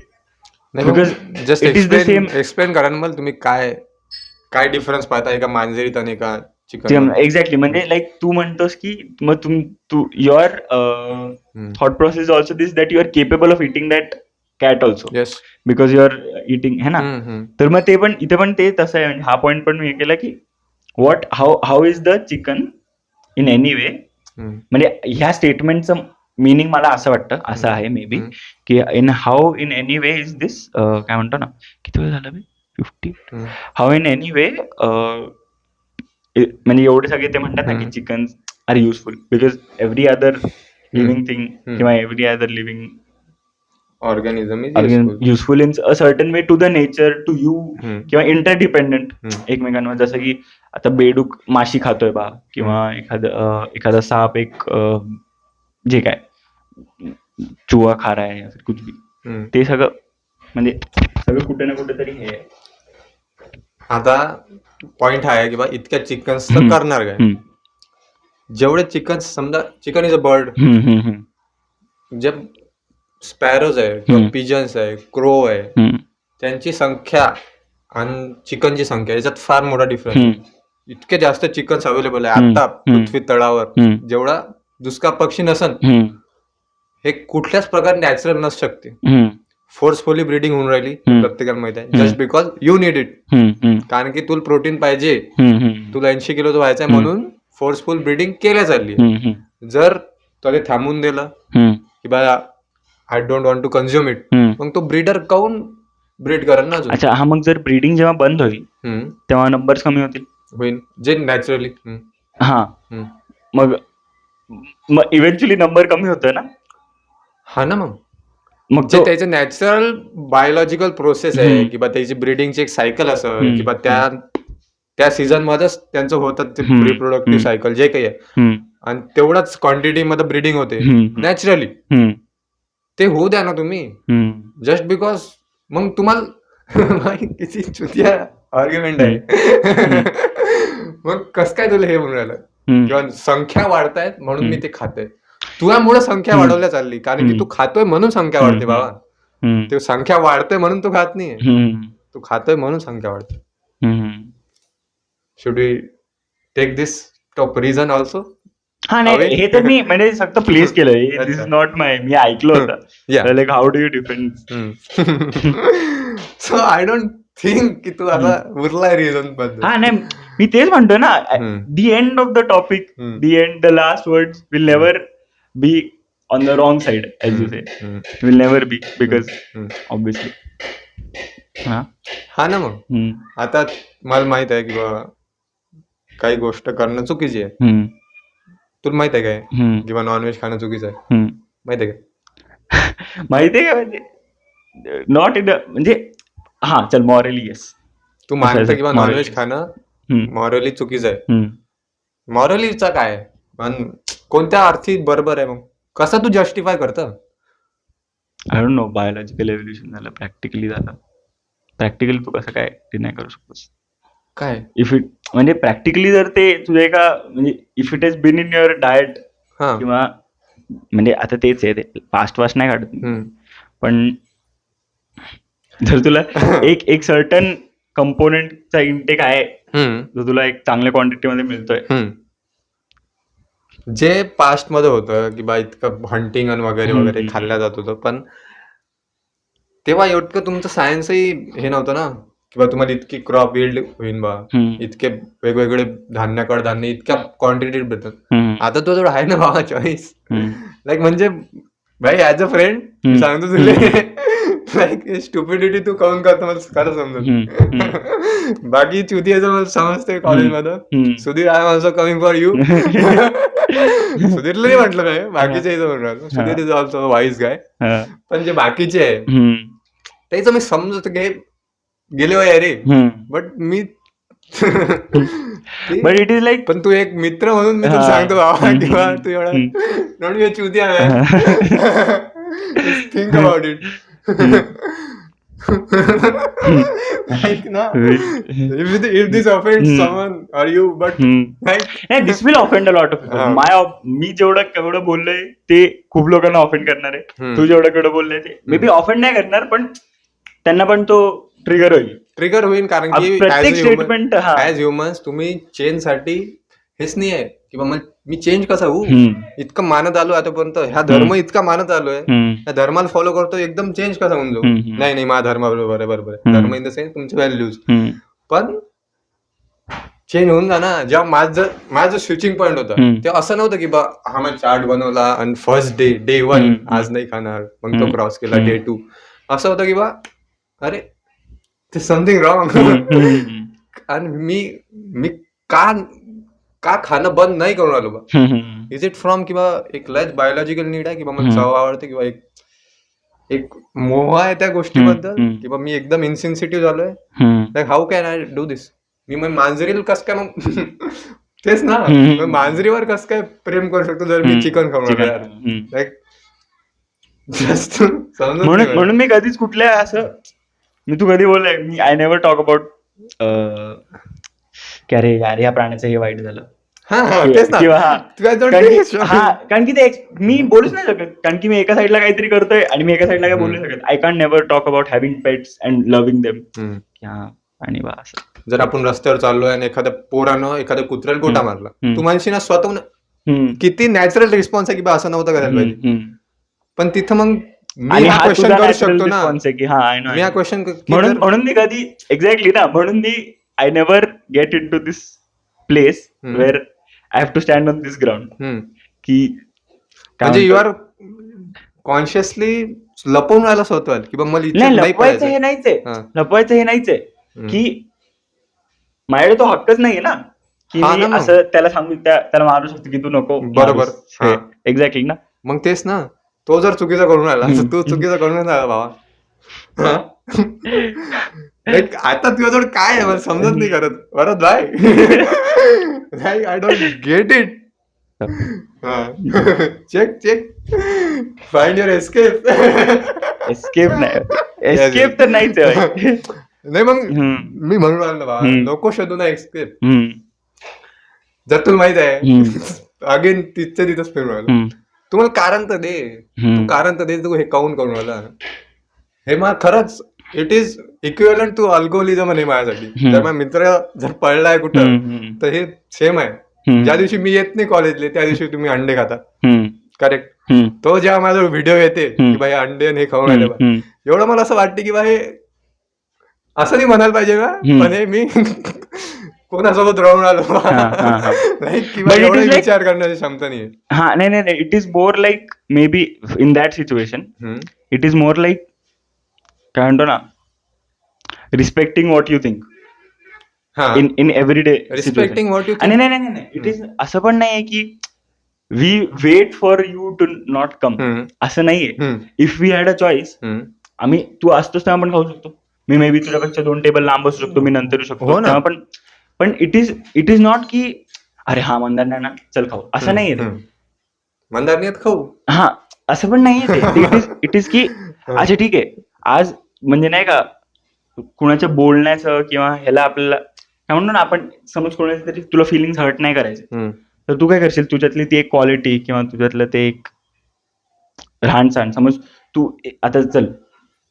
because
just
it is the same.
Explain करा ना मला तुम्ही काय डिफरन्स पाहता एका मांजरीत आणि एका चिकन.
एक्झॅक्टली, म्हणजे लाईक तू म्हणतोस की मग तू your thought process also this that you are capable of eating that cat also, because you are eating है ना. तर मग ते पण इथे पण ते तसं आहे, म्हणजे हा पॉईंट पण मी हे केला की what how is the chicken in any वे, म्हणजे ह्या स्टेटमेंटचं मिनिंग मला असं वाटतं, असं आहे मे बी, की in how in any way is this, काय म्हणतो ना, किती वेळ झाला 50, हाऊ इन एनी वे, म्हणजे एवढे सगळे ते म्हणतात ना की chicken are useful because every other living thing किंवा every other living
organism
useful in a certain way to the nature, to you, किंवा इंटरडिपेंडंट एकमेकांवर. जसं की आता बेडूक माशी खातोय बा, किंवा एखादा साप एक जे काय चुहा खा रहा है, कुछ भी, ते सगळं म्हणजे सगळं कुठे ना कुठे तरी हे आहे.
आता पॉइंट हा आहे की बा इतक्या चिकन्स तर करणार काय, जेवढे चिकन, समजा चिकन इज अ बर्ड, जे स्पॅरोज आहे किंवा पिजन्स आहे, क्रो आहे, त्यांची संख्या आणि चिकनची संख्या याच्यात फार मोठा डिफरन्स. इतके जास्त चिकन्स अवेलेबल आहे आता पृथ्वी तळावर, जेवढा दुसरा पक्षी नसन, हे कुठल्याच प्रकारे नॅचरल नसू शकते. फोर्सफुली ब्रीडिंग होऊन राहिली प्रत्येकाला माहिती आहे, just because you need it, कारण की तुला प्रोटीन पाहिजे, तुला 80 किलोचं व्हायचं आहे, म्हणून फोर्सफुल ब्रीडिंग केल्या चालली. जर तुला थांबून दिलं की बा I don't want to consume it, मग तो ब्रीडर काऊन ब्रीड करेल ना अजून.
अच्छा, हा, मग जर ब्रीडिंग जेव्हा बंद होईल तेव्हा नंबर्स कमी होईल
जे नॅचरली.
हा, मग इव्हेंच्युअली नंबर कमी होतोय ना.
हा ना, मग जे त्याचं नॅचरल बायोलॉजिकल प्रोसेस आहे किंवा त्याची ब्रीडिंगची एक सायकल असं, किंवा त्या सीझन मध्येच त्यांचं होतं ते रिप्रोडक्टिव्ह सायकल जे काही आहे, आणि तेवढाच क्वांटिटी मध्ये ब्रीडिंग होते नॅचरली, ते होऊ द्या ना तुम्ही. जस्ट बिकॉज मग तुम्हाला किती चुतिया आर्ग्युमेंट आहे. मग कस काय तुला हे म्हणून राहिलं, किंवा संख्या वाढतायत म्हणून मी ते खाते, तुझ्यामुळे संख्या वाढवल्या चालली, कारण की तू खातोय म्हणून संख्या वाढते बाबा. ते संख्या वाढते म्हणून तू खात नाहीये, तू खातोय म्हणून संख्या वाढते. Should we take this top reason also.
हा नाही हे तर मी म्हणजे फक्त प्लेस केलं. दिस इज नॉट माय, मी ऐकलं होतं like how do you defend.
So I don't think की तू आता उरलाय रिझन पण.
हा नाही मी तेच म्हणतो ना, the end of the topic, the end, the last words will never be on the wrong side as you say, will never be, because obviously.
हा ना. मग आता मला माहित आहे की बाबा काही गोष्ट करणं चुकीची आहे. तुला माहित आहे काय किंवा नॉनव्हेज खाणं चुकीचं आहे, माहित आहे का?
माहितीये का, म्हणजे नॉट इन म्हणजे हा चल मॉरली येस,
तू मानतं किंवा नॉनव्हेज खाणं मॉरली चुकीचं आहे. मॉरलीचा काय पण कोणत्या अर्थी बरोबर आहे, मग कसं तू जस्टिफाय करतं?
I don't no, biological evolution झालं, प्रॅक्टिकली झालं. प्रॅक्टिकली तू कसं काय डिनाय करू शकतोस
काय?
इफ इट म्हणजे प्रॅक्टिकली जर ते तुझे का म्हणजे if it has been in your diet किंवा म्हणजे आता तेच आहे, ते फास्ट नाही काढत, पण जर तुला एक सर्टन कंपोनेंटचा इंटेक आहे जो तुला एक चांगल्या क्वांटिटीमध्ये मिळतोय,
जे पास्ट मध्ये होतं की बा इतकं हंटिंग वगैरे वगैरे खाल्ल्या जात होतं, पण तेव्हा एवढं तुमचं सायन्सही हे नव्हतं ना किंवा तुम्हाला इतकी क्रॉप यील्ड होईल बा, इतके वेगवेगळे धान्य कडधान्य इतक्या क्वांटिटीत भेटतात. आता तो जवळ आहे ना बाबा चॉईस, लाईक म्हणजे भाई ऍज अ फ्रेंड सांगतो तुला, लाईक स्टुपिडिटी तू काऊन करतो मला खरं समजत. बाकी चुतीचं मला समजते कॉलेजमध्ये, Sudhir I am also coming for you. सुधीरला नाही म्हटलं काय, बाकीचे म्हणून Sudhir is also wise guy, पण जे बाकीचे आहे त्याचं मी समजत गेले हो रे, बट मी
बट इट इज लाईक,
पण तू एक मित्र म्हणून मी तुला सांगतो बाबा किंवा तू एवढा नॉट युअर चुती आहे, think about it. Like na, if this offends someone or you, but like
this will offend a lot of people. मी जेवढं बोललोय ते खूप लोकांना ऑफेंड करणार आहे, तू जेवढं बोललोय ते मे बी ऑफेंड नाही करणार, पण त्यांना पण तो ट्रिगर होईल, कारण की
प्रत्येक स्टेटमेंट ऍज ह्युमन्स तुम्ही चेंज साठी हेच नाही आहे की बाबा मी चेंज कसा होऊ, इतकं मानत आलो आतापर्यंत, ह्या धर्म इतका मानत आलोय, त्या धर्माला फॉलो करतो, एकदम चेंज कसा होऊन जाऊ, नाही माझा धर्म बरोबर आहे, धर्म इन द सेन्स तुमचे व्हॅल्यूज, पण चेंज होऊन जा ना. जेव्हा माझं स्विचिंग पॉईंट होता तेव्हा असं नव्हतं की बा हा मग चार्ट बनवला आणि फर्स्ट डे 1 आज नाही खाणार, मग तो क्रॉस केला डे 2, असं होतं की बा अरे ते समथिंग रॉंग, आणि मी का खाणं बंद नाही करून आलो बा, इज इट फ्रॉम किंवा एक लॅज बायोलॉजिकल नीड आहे किंवा मला चव आवडते किंवा एक मोह आहे त्या गोष्टीबद्दल किंवा मी एकदम इन्सेन्सिटिव्ह झालोय, like how can I do this. मी मग मांजरीला कस काय, मग तेच ना, मांजरीवर कस काय प्रेम करू शकतो जर मी चिकन खाऊन, लाईक
म्हणून मी कधीच कुठल्या असं, मी तू कधी बोललाय मी आय नेव्हर टॉक अबाउट की अरे यार या प्राण्याचं हे वाईट झालं, कारण की ते मी बोलूच नाही शकत, कारण की मी एका साईडला काहीतरी करतोय आणि मी एका साईडला काय बोलू शकत. I can never talk about having pets and loving them. आणि असं
जर आपण रस्त्यावर चाललोय आणि एखाद्या पोरानं एखाद्या कुत्र्याला गोटा मारला, तू म्हणशील ना स्वतःहून किती नॅचरल रिस्पॉन्स आहे की बा असं नव्हतं करायला पाहिजे, पण तिथं मग मी हा क्वेश्चन करू शकतो ना मी हा क्वेश्चन,
म्हणून मी कधी एक्झॅक्टली ना, म्हणून मी I never get in to this place where I have to stand on this ground, की
म्हणजे यू आर कॉन्शियसली लपवून राहिला स्वतः की बा मला
लपवायचं हे नाहीच आहे की माझ्याकडे तो हक्कच नाहीये ना की मी असं त्याला सांगू, त्याला मारू शकतो की तू नको,
बरोबर,
एक्झॅक्टली ना.
मग तेच ना, तो जर चुकीचा करून राहिला तर तू चुकीचा करून राहिला बाबा. आता तुझ्याजवळ काय आहे मला समजत नाही करत, बरं बाय, I don't get it. Check find your escape
तर नाहीच आहे.
नाही मग मी म्हणून राहिलो बाबा नको शोधू ना एस्केप. जर तुला माहित आहे अगेन तिथंच फिरून राहिलो, तुम्हाला कारण तर दे, तू कारण तर दे, तू हे काऊन करून राहिला, हे मला खरंच it is equivalent to alcoholism आहे माझ्यासाठी. जर माझा मित्र जर पळलाय कुठं तर हे सेम आहे ज्या दिवशी मी येत नाही कॉलेजले त्या दिवशी तुम्ही अंडे खाता. करेक्ट. तो जेव्हा माझा व्हिडिओ येते की बाई अंडे हे खाऊन राहिले बा, एवढं मला असं वाटते की बाई असं नाही म्हणायला पाहिजे का, पण हे मी कोणासोबत राहून आलो लाईक किंवा एवढा विचार करण्याची क्षमता नाही.
हा नाही, it is more like may be in that situation it is more like काय म्हणतो ना, respecting what you think in every day.
Respecting what you.
आणि नाही, इट इज असं पण नाहीये की we wait for you to not come, असं नाहीये. If we had a choice, आम्ही तू असतोस तेव्हा पण खाऊ शकतो. मी मे बी तुझ्यापेक्षा 2 टेबल लांब असू शकतो, मी नंतर येऊ शकतो तेव्हा पण इट इज नॉट की अरे हा मंदार नाही ना चल खाऊ, असं नाहीये.
मंदार नाही खाऊ,
हा असं पण नाहीये. इट इज की अच्छा ठीक आहे आज म्हणजे नाही का कुणाच्या बोलण्याचं किंवा ह्याला आपल्याला काय म्हणतो ना, आपण समज कोणाचं तरी तुला फिलिंग्स हर्ट नाही करायचे, तर तू काय करशील, तुझ्यातली ती एक क्वालिटी किंवा तुझ्यातलं ते एक राहणसहान, समज तू आता चल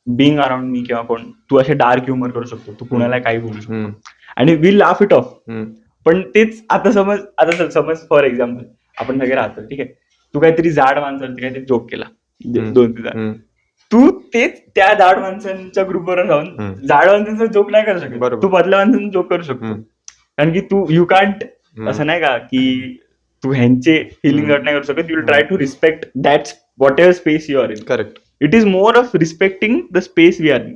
बिंग अराउंड मी किंवा कोण, तू असे डार्क ह्युमर करू शकतो, तू कुणाला काही बोलू शकतो आणि वी लाफ इट ऑफ. पण तेच आता समज फॉर एक्झाम्पल आपण सगळे राहतो, ठीक आहे, तू काहीतरी जाड माणसावरती काहीतरी जोक केला 2-3, तू तेच त्या जाड माणसांच्या ग्रुपवर जाऊन जाड माणसांचा जोक नाही करू शकत, तू पतल्या माणसांचा जोक करू शकतो. कारण की तू यू कांट, असं नाही का की तू ह्यांचे फिलिंग हर्ट नाही करू शकत. You will try to respect that whatever space you are in.
Correct.
It is more of respecting the space we are in,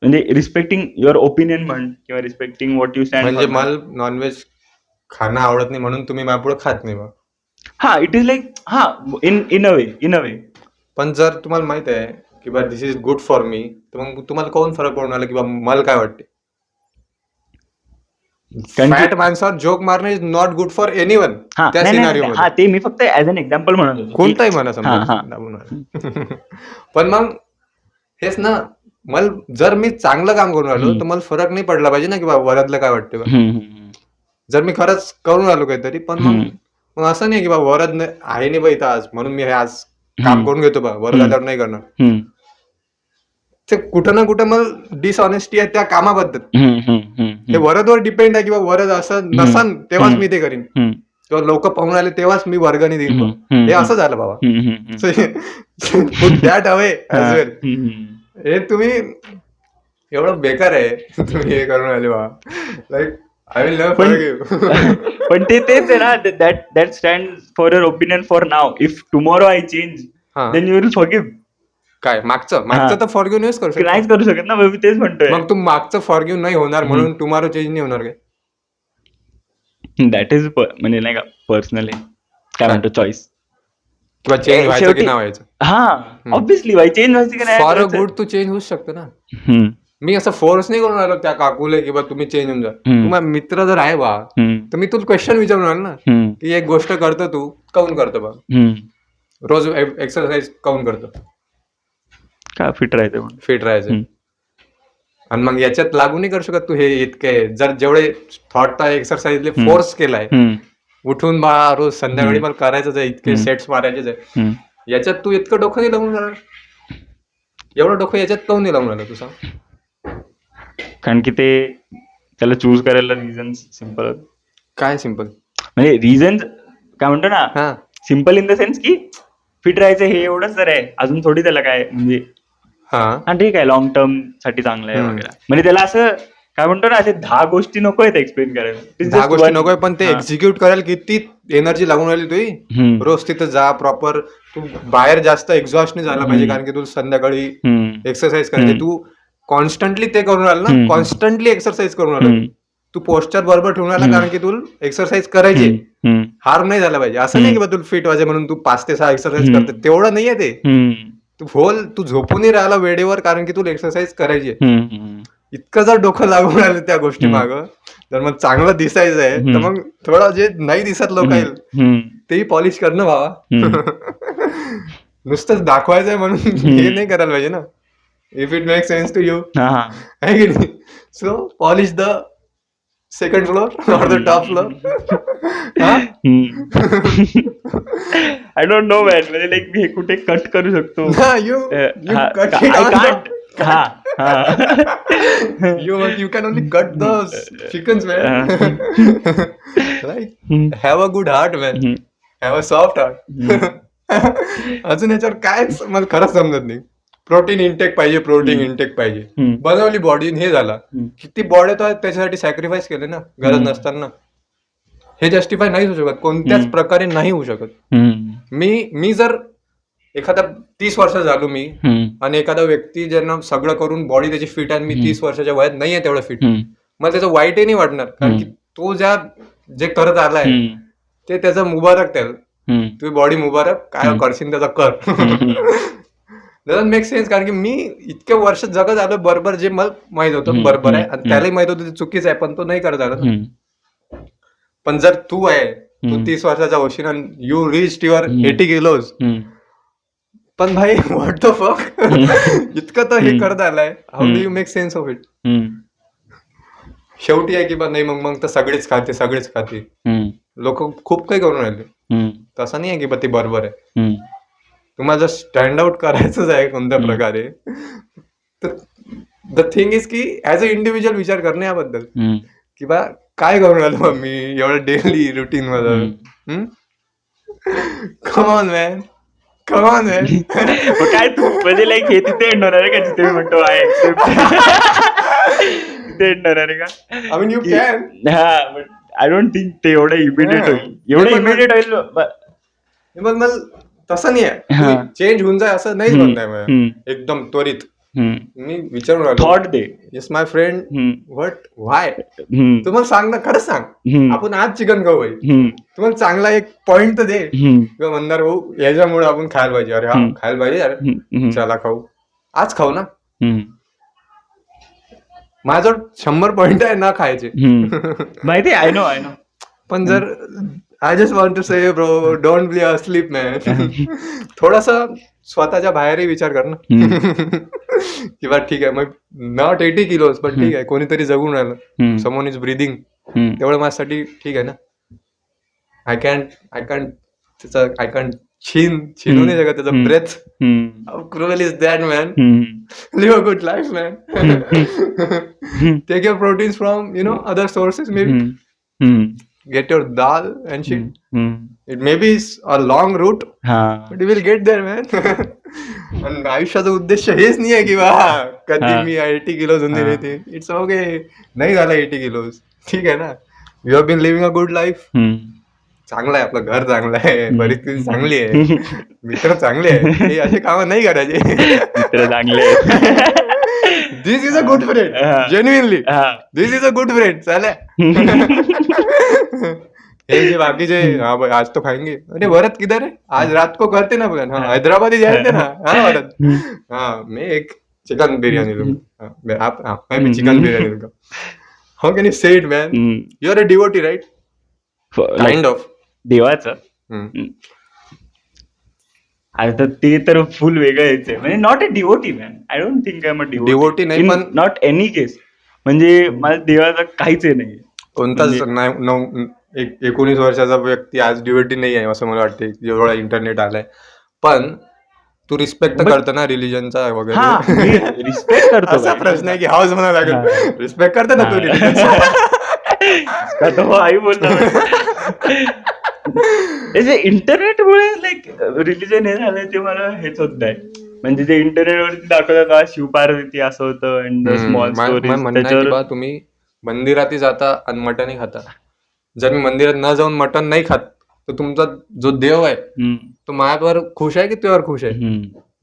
म्हणजे रिस्पेक्टिंग युअर ओपिनियन म्हण किंवा रिस्पेक्टिंग व्हॉट यू स्टँड.
म्हणजे मला non veg खाणं आवडत नाही म्हणून तुम्ही माझ्यापुढे खात नाही बा.
हा इट इज लाईक हा इन अ वे.
पण जर तुम्हाला माहित आहे की बा दिस इज गुड फॉर मी, तर मग तुम्हाला कोण फरक पडून आला की बा मला काय वाटते. फॅट माणसावर जोक मारणं is not good for anyone. त्या सिनारिओ मध्ये
ते मी फक्त ऍज अन एक्झाम्पल म्हणत होतो,
कोणताही म्हणा समजा. पण मग हेच ना, मला जर मी चांगलं काम करून आलो तर मला फरक नाही पडला पाहिजे ना की बा वरातलं काय वाटते बा. जर मी खरंच करून आलो काहीतरी, पण मग असं नाही की बा वरद आहे नाही बा इथं आज म्हणून मी हे आज काम करून घेतो बा, वरद आल्यावर नाही करणार. ते कुठं ना कुठं मला डिसऑनेस्टी आहे त्या कामाबद्दल. हे वरदवर डिपेंड आहे की बा वरद असं नसन तेव्हाच मी ते करीन, किंवा लोक पाहून आले तेव्हाच मी वर्गणी देईन. हे असं झालं बाबा. दॅट अवे ॲज वेल. हे तुम्ही एवढं बेकार आहे तुम्ही हे करून आले बा, like I will never forgive.
पण तेच आहे ना, that stand for your opinion for now. If tomorrow I change then you will forgive.
काय मागचं तर फॉरगिव्ह नाहीच करू शकत.
नाहीच करू शकत ना, मी तेच म्हणतोय.
मग तू मागचं फॉरगिव्ह नाही होणार म्हणून टुमॉरो चेंज नाही होणार काय.
दॅट इज म्हणजे नाही का पर्सनल काय म्हणतो चॉईस,
किंवा चेंज व्हायचं की नाही व्हायचं.
हा ऑब्व्हियसली बाई चेंज व्हायचं की नाही,
फॉर अ गुड तू चेंज होऊच शकतं ना. मी असं फोर्स नाही करून आलो त्या काकूले की बा तुम्ही चेंज होऊन जा. तुम्हाला मित्र जर आहे बा तर मी तुला क्वेश्चन विचारून आलो ना की एक गोष्ट करतो तू काऊन करतो बा, रोज एक्सरसाइज काऊन करतो,
का फिट राहायचं.
आणि मग याच्यात लागू नाही करू शकत तू हे इतके जर जेवढे थॉट एक्सरसाइजले फोर्स केलाय, उठून बा रोज संध्याकाळी मला करायचंच आहे, इतके सेट्स मारायचेच आहे, याच्यात तू इतकं डोकं नाही लावून जाणार. एवढं डोकं याच्यात काऊन नाही लावून राहिलं तू सांग.
कारण की ते त्याला चूज करायला रिझन सिम्पल.
काय सिम्पल
म्हणजे रिझन काय म्हणतो ना, सिम्पल इन द सेन्स की फिट राहायचं हे एवढंच तर आहे, अजून थोडी त्याला काय म्हणजे हा ठीक आहे लॉंग टर्म साठी चांगलं आहे वगैरे. म्हणजे त्याला असं काय म्हणतो ना, असे 10 गोष्टी नको आहेत एक्सप्लेन करायला.
10 गोष्टी नकोय, पण ते एक्झिक्यूट करायला किती एनर्जी लागून राहिली तुझी. रोज तिथं जा प्रॉपर, तू बाहेर जास्त एक्झॉस्ट नाही झाला पाहिजे कारण की तू संध्याकाळी एक्सरसाइज करायची. तू कॉन्स्टंटली ते करून राहिला ना, कॉन्स्टंटली एक्सरसाइज करून राहिला. तू पोस्चर बरोबर ठेवून राहिला कारण की तुला एक्सरसाइज करायची, हार्म नाही झाला पाहिजे. असं नाही की बा तुला फिट व्हायचे म्हणून तू 5 ते 6 एक्सरसाइज करते, तेवढं नाहीये ते. तू झोपूनही राहिला वेळेवर कारण की तुला एक्सरसाइज करायची. इतकं जर डोकं लागून राहिलं त्या गोष्टी मागं, तर मग चांगलं दिसायचं आहे तर मग थोडं जे नाही दिसत लोक येईल तेही पॉलिश करणं बाबा. नुसतंच दाखवायचं आहे म्हणून हे नाही करायला पाहिजे ना. If it make sense to you, आहे की नाही. So polish the second floor or the top floor.
I don't know man, म्हणजे लाईक मी हे कुठे कट करू शकतो.
You cut You can only cut those chickens, man. Like, have a good heart, man. Have a soft heart. अजून याच्यावर कायच मला खरंच समजत नाही. प्रोटीन इंटेक पाहिजे. बनवली बॉडी हे झाला. किती बॉडी तर त्याच्यासाठी सॅक्रिफाईस केले ना गरज नसताना. हे जस्टिफाय नाही होऊ शकत, कोणत्याच प्रकारे नाही होऊ शकत. मी जर एखादा 30 वर्ष झालो मी आणि एखादा व्यक्ती ज्यांना सगळं करून बॉडी त्याची फिट आहे, मी 30 वर्षाच्या वयात नाहीये तेवढं फिट, मला त्याचं वाईटही नाही वाटणार. कारण की तो जे करत आलाय ते त्याचं मुबारक, त्याला तुझी बॉडी मुबारक, काय करशील त्याचा कर. Doesn't make sense. कारण की मी इतके वर्ष जगत आलो बरोबर, जे मला माहित होतं बरोबर आहे आणि त्यालाही माहित होतं ते चुकीचं आहे, पण तो नाही करत आला. पण जर तू 30 वर्षाचा होशील आणि यू रिच्ड युअर 80 किलोज, पण भाई व्हॉट द फक, इतकं तर हे करत आलाय, how do you make sense of it? शेवटी आहे की बा नाही, मग तर सगळेच खाते. लोक खूप काही करून राहिले. तसं नाही आहे की बा ते बरोबर आहे. तुम्हाला जर स्टँड आउट करायचंच आहे कोणत्या प्रकारे, तर द थिंग इज की ऍज अ इंडिव्हिज्युअल विचार करणे याबद्दल, की बा काय करून राहिलो मी एवढं डेली रुटीन मध्ये. Come on man.
काय तू म्हणजे लाईक हे तिथे एंडणार आहे का, जिथे मी म्हणतो आय एक्सेप्ट, तिथे एंडणार आहे का?
I mean you can.
But I don't think ते एवढं इमिडिएट होईल.
मला तसं नाही आहे, चेंज होऊन जाय असं नाहीच म्हणताय मला एकदम त्वरित. मी विचारून राहिलो,
thought they.
Yes my friend, what, why? तुम्हाला सांग ना, खरंच सांग. आपण आज चिकन खाऊ भाई, तुम्हाला चांगला एक पॉइंट तर दे. किंवा म्हणणार भाऊ याच्यामुळे आपण खायला पाहिजे. अरे हा खायला पाहिजे, अरे चला खाऊ, आज खाऊ ना. माझ्याजवळ 100 पॉइंट आहे ना खायचे,
माहिती. I know.
पण जर I just want to say bro, don't be asleep man. थोडासा स्वतःच्या बाहेरही विचार कर ना. किंवा ठीक आहे मग नॉट 80 किलोज, पण ठीक आहे कोणीतरी जगून राहिलं, समवन इज ब्रीदिंग, तेवढं माझ्यासाठी ठीक आहे ना. आय कॅन छिनू नाही शकत त्याचा breath. How cruel is that man. Live a good life man. Take your proteins from other sources, maybe get your dal and shit. It may be a long route, but you will get there, man. आणि आयुष्याचा उद्देश हेच नाही आहे की कधी मी 80 kilos होऊन दिले ते. इट्स ओके, नाही झाला 80 किलोज, ठीक आहे ना. You have been living a good life. चांगलं आहे, आपलं घर चांगलं आहे, परिस्थिती चांगली आहे, मित्र चांगले आहे, हे असे कामं नाही करायचे.
मित्र चांगले आहेत.
This is a good friend, genuinely this is a good friend. चालेल. हे जे बाकीचे आज तो खाएंगे, अरे भरत किधर है, आज रात को करते ना प्लान. हाँ हैदराबादी जाते ना. हाँ भरत, हाँ मैं एक चिकन बिरयानी लूंगा, मैं भी चिकन बिरयानी लूंगा. How can you say it man? You are a devotee right, kind of
देवाचं. आता ते तर फुल वेगळं यायचंय, म्हणजे not a devotee man. I don't think I am a
devotee नाही, पण
नॉट एनी केस. म्हणजे मला देवाचं काहीच आहे नाही.
कोणताच 19 वर्षाचा व्यक्ती आज डिवोटी नाही आहे असं मला वाटते, जेवढा इंटरनेट आलाय. पण तू रिस्पेक्ट करतो ना रिलिजनचा वगैरे?
रिस्पेक्ट करतो.
असा प्रश्न आहे की हाऊस म्हणा लागेल, रिस्पेक्ट करतो ना तू रिलिजनचा?
आई बोलला. इंटरनेटमुळे लाईक रिलिजन हे झालंय ते मला हेच होत नाही. म्हणजे जे इंटरनेटवरती दाखवलं का शिवपार्वती असं होतं अँड स्मॉल स्टोरी.
तुम्ही मंदिरातही जाता आणि मटनही खाता. जर मी मंदिरात न जाऊन मटन नाही खात, तर तुमचा जो देव आहे तो माझ्यावर खुश आहे की तुझ्यावर खुश आहे?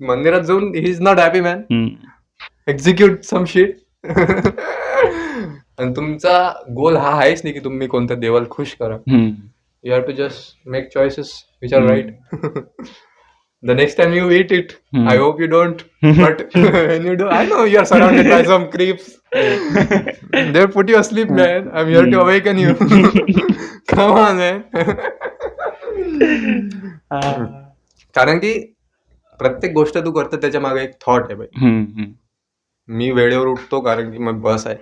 मंदिरात जाऊन he is not happy man. Execute some shit. आणि तुमचा गोल हा आहेच नाही की तुम्ही कोणत्या देवाला खुश करा. You have to just make choices which are right. The next time you eat it, I hope you don't. But when you do, I know you are surrounded by some creeps. They'll put you asleep, man. I'm here to awaken you. Come on, man. कारण की प्रत्येक गोष्ट तू करतो त्याच्या मागे एक thought आहे बाई. मी वेळेवर उठतो कारण की मग बस आहे.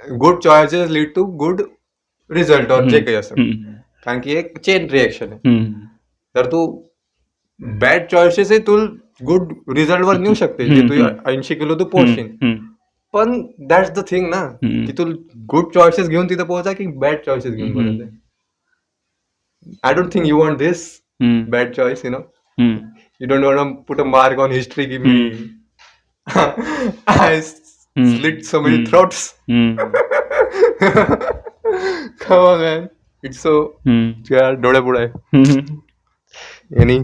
Good choices lead to good result और जे काही असेल, कारण की एक चेन रिएक्शन आहे. तर तू बॅड चॉईसेस तू गुड रिझल्ट वर नेऊ शकते, जे तू 80 किलो तू पोहोचशील. पण दॅट्स द थिंग ना, की तू गुड चॉईसेस घेऊन तिथे पोहोचा की बॅड चॉईसेस घेऊन पोहोचायचे. I don't think you want this bad choice, you know. You don't want to put a mark on history. Give me. I slit so many throats. Come on, man. It's so. Yeah, डोळे पुढे. Any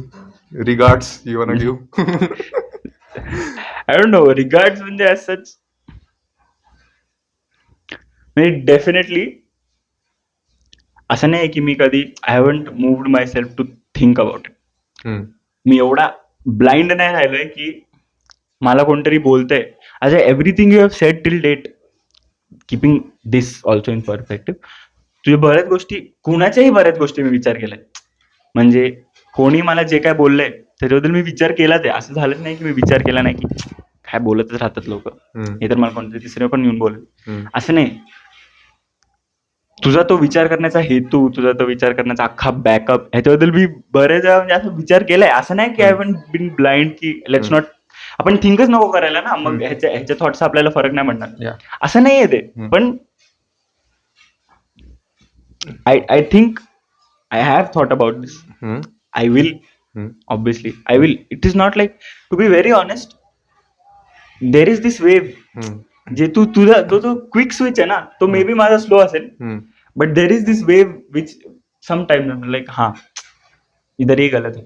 regards you wanna give?
I don't know. Regards म्हणजे as such. म्हणजे definitely असं नाही की मी कधी I haven't moved myself to think about it. मी एवढा ब्लाइंड नाही राहिलोय की मला कोणतरी बोलतंय. As everything you have said till date, keeping this also in perspective, तुझ्या बऱ्याच गोष्टी, कुणाच्याही बऱ्याच गोष्टी मी विचार केलाय. म्हणजे कोणी मला जे काय बोललंय त्याच्याबद्दल मी विचार केलाच आहे. असं झालंच नाही की मी विचार केला नाही की काय बोलतच राहतात लोक, हे तर मला कोणतरी तिसरे पण येऊन बोलेल. असं नाही. तुझा तो विचार करण्याचा हेतू, तुझा तो विचार करण्याचा अख्खा बॅकअप, ह्याच्याबद्दल मी बरेच म्हणजे असं विचार केलाय. असं नाही की आय हॅव बीन ब्लाइंड की लेट्स नॉट, आपण थिंकच नको करायला ना, मग ह्याच्या थॉट्सचा आपल्याला फरक नाही पडणार, असं नाहीये ते. पण I think I have thought about this. I will, obviously I will. It is not like, to be very honest, there is this wave जे तुझा जो क्विक स्विच आहे ना, तो मे बी माझा स्लो असेल, but there is this wave which sometime like हा इधर ये गलत है,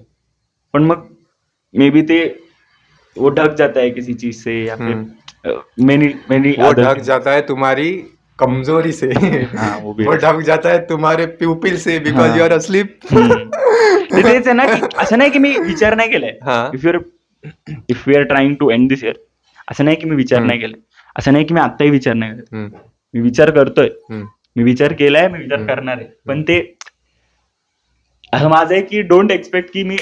पण मग मे बी ते वो ढक जाता है किसी चीज से, या फिर मेनी मेनी
वो ढक जाता है तुम्हारी कमजोरी से.
वो भी
वो ढक जाता है तुम्हारे प्यूपिल से, बिकॉज यू आर अस्लीप.
तेच आहे ना, की असं नाही की मी विचार नाही केलाय. If we are trying to end this year, असं नाही की मी विचार नाही केलाय, असं नाही की मी आत्ताही विचार नाही करत. मी विचार करतोय, मी विचार केलाय, मी विचार करणार आहे. पण ते असं माझं आहे की डोंट एक्सपेक्ट की मी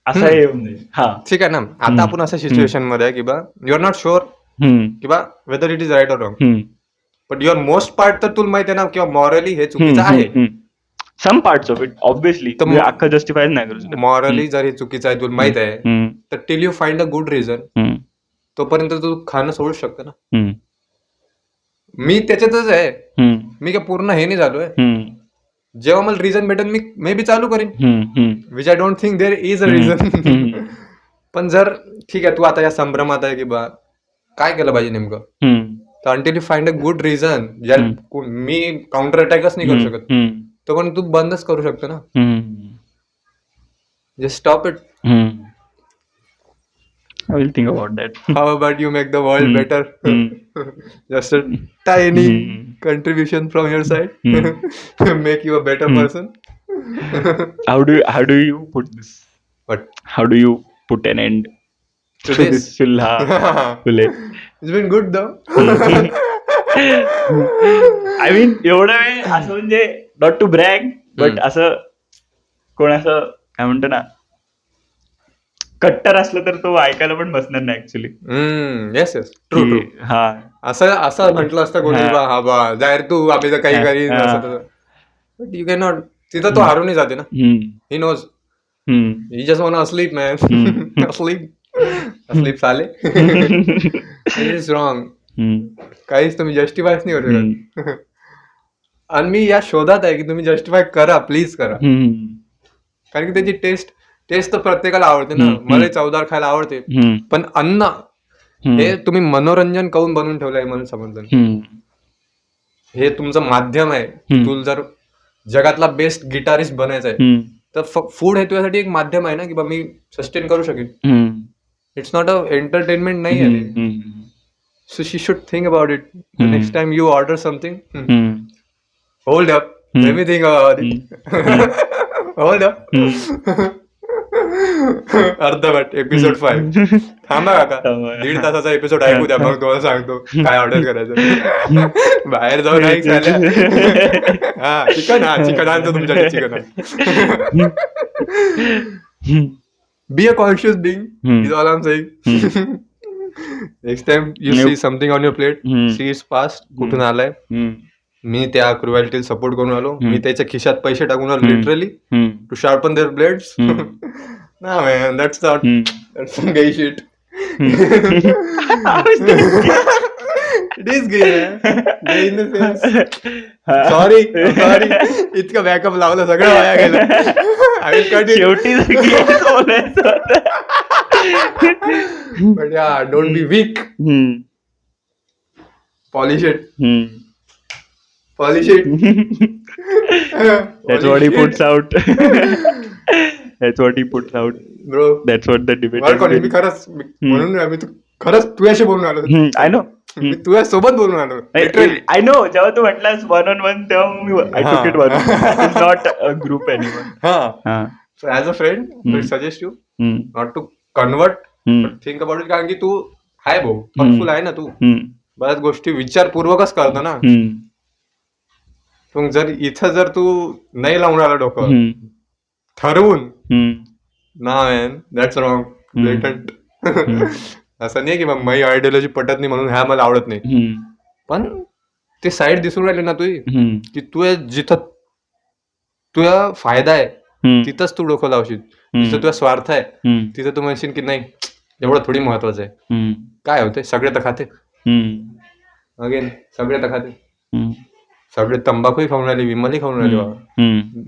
असं येऊन जाईल. हा
ठीक आहे ना. आता आपण अशा सिच्युएशन मध्ये आहे की बा यू आर नॉट शुअर की बा whether it is right or wrong, but your most part तर तुला माहिती आहे ना किंवा मॉरली हे चुकीचं आहे.
Some parts of it obviously, अख्खं जस्टिफाय नाही करू शकत.
मॉरली जर हे चुकीचं आहे तुला माहित आहे, तर till you find a good reason, तोपर्यंत तू खाणं सोडू शकतो ना. मी त्याच्यातच आहे, मी काय पूर्ण हे नाही झालोय. जेव्हा मला रिझन भेटेल मी मे बी चालू करीन, which I don't think there is a reason. पण जर ठीक आहे तू आता या संभ्रमात आहे की बा काय केलं पाहिजे नेमकं, तर until you find a good reason, ज्याला मी काउंटर अटॅकच नाही करू शकत, तो पण तू बंदच करू शकतो ना. Just stop it.
I will think about that.
How about you make the world better? Just a tiny contribution from your side to make you a better person.
How do you put this?
What?
How do you put an end to this chulha?
It's been good though.
I mean, एवढं वेळ असं म्हणजे not to brag, but असं कोण असं काय म्हणतो ना, कट्टर असलं तर तो ऐकायला पण बसणार नाही actually.
Yes yes, true true. हा असं म्हटलं असतं कोणी बा हा बा जाहीर तू आम्ही तर काही करीन, बट यू कॅन नॉट. तिथं तो हारूनही जाते ना. He knows he just want asleep man. Asleep साले. It is wrong. काहीच तुम्ही जस्टिफायच नाही करू शकत. आणि मी या शोधात आहे की तुम्ही जस्टिफाय करा, प्लीज करा. कारण की त्याची टेस्ट तर प्रत्येकाला आवडते ना. मला चवदार खायला आवडते, पण अन्न हे तुम्ही मनोरंजन करून बनवून ठेवलंय म्हणून समजलं. हे तुमचं माध्यम आहे. तुला जर जगातला बेस्ट गिटारिस्ट बनायचा आहे तर फूड हे तुझ्यासाठी एक माध्यम आहे ना, की बा मी सस्टेन करू शकेन. इट्स नॉट अ एंटरटेनमेंट नाही आहे. So she should think about it next time you order something. Hold up, let me think about it. Hold up. अर्धवट एपिसोड 5. थांबा काका, 1.5 तासाचा एपिसोड ऐकू द्या, मग तुम्हाला सांगतो काय ऑर्डर करायचं. बाहेर जाऊन ऐक झाल्या. हा चिकन आणतो तुमच्यासाठी, chicken. Be a conscious being is all I am saying. Next time you see something on your plate, see is fast कुठून आलाय. मी त्या क्रुएल्टीला सपोर्ट करून आलो, मी त्याच्या खिशात पैसे टाकून आलो literally to sharpen their blades. ना man, that's not That's some gay shit.
How is that?
It is gay, man. Gay in the sense. Sorry. इतकं बॅकअप लावलं सगळं वाया गेलं. I will cut it.
शेवटी yes बोलायचं होतं.
But yeah, don't be weak. Polish it. Polish it.
That's what he puts out. That's what he puts out.
Bro.
That's what the debate
Work on it. मी खरंच म्हणून मी खरंच तुझ्याशी बोलून आलो.
I know.
मी तुझ्या सोबत बोलून आलो.
I know. जेव्हा तू म्हटलास 1-on-1 तेव्हा मी I took it one. It's not a group anymore.
So as a friend, I suggest you not to convert, but think about it. कारण की तू हाय भाऊ, थॉटफुल आहे ना तू. बऱ्याच गोष्टी विचारपूर्वकच करतो ना. मग जर इथं जर तू नाही लावून आला डोकं ठरवून ना मॅन दॅट्स रॉंग ब्लेटंट. असं नाही की मग माझी आयडियोलॉजी पटत नाही म्हणून ह्या मला आवडत नाही, पण ते साईड दिसून राहिली ना तुझी की तू जिथं तुझा फायदा आहे तिथंच तू डोकं लावशील, जिथं तुझा स्वार्थ आहे तिथं तू म्हणशील की नाही एवढं थोडी महत्वाचं आहे. काय होते सगळे तर खाते, अगेन सगळे तर खाते, सगळे तंबाखूही खाऊन राहिले, विमलही खाऊन राहिले बाबा.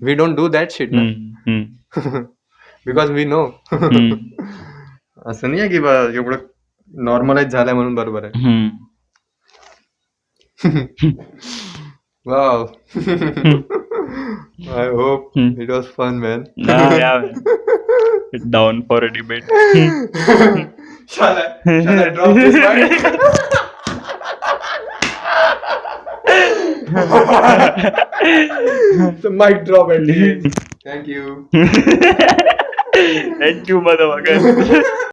We don't do that shit ना बिकॉज वी नो. असं नाही आहे की बा एवढं नॉर्मलाइज झालंय म्हणून बरोबर आहे. Wow. I hope it was fun, man.
Yeah, man. Down for a debate.
Shall I drop this mic? The mic drop at the end. Thank you.
Thank you, motherfucker.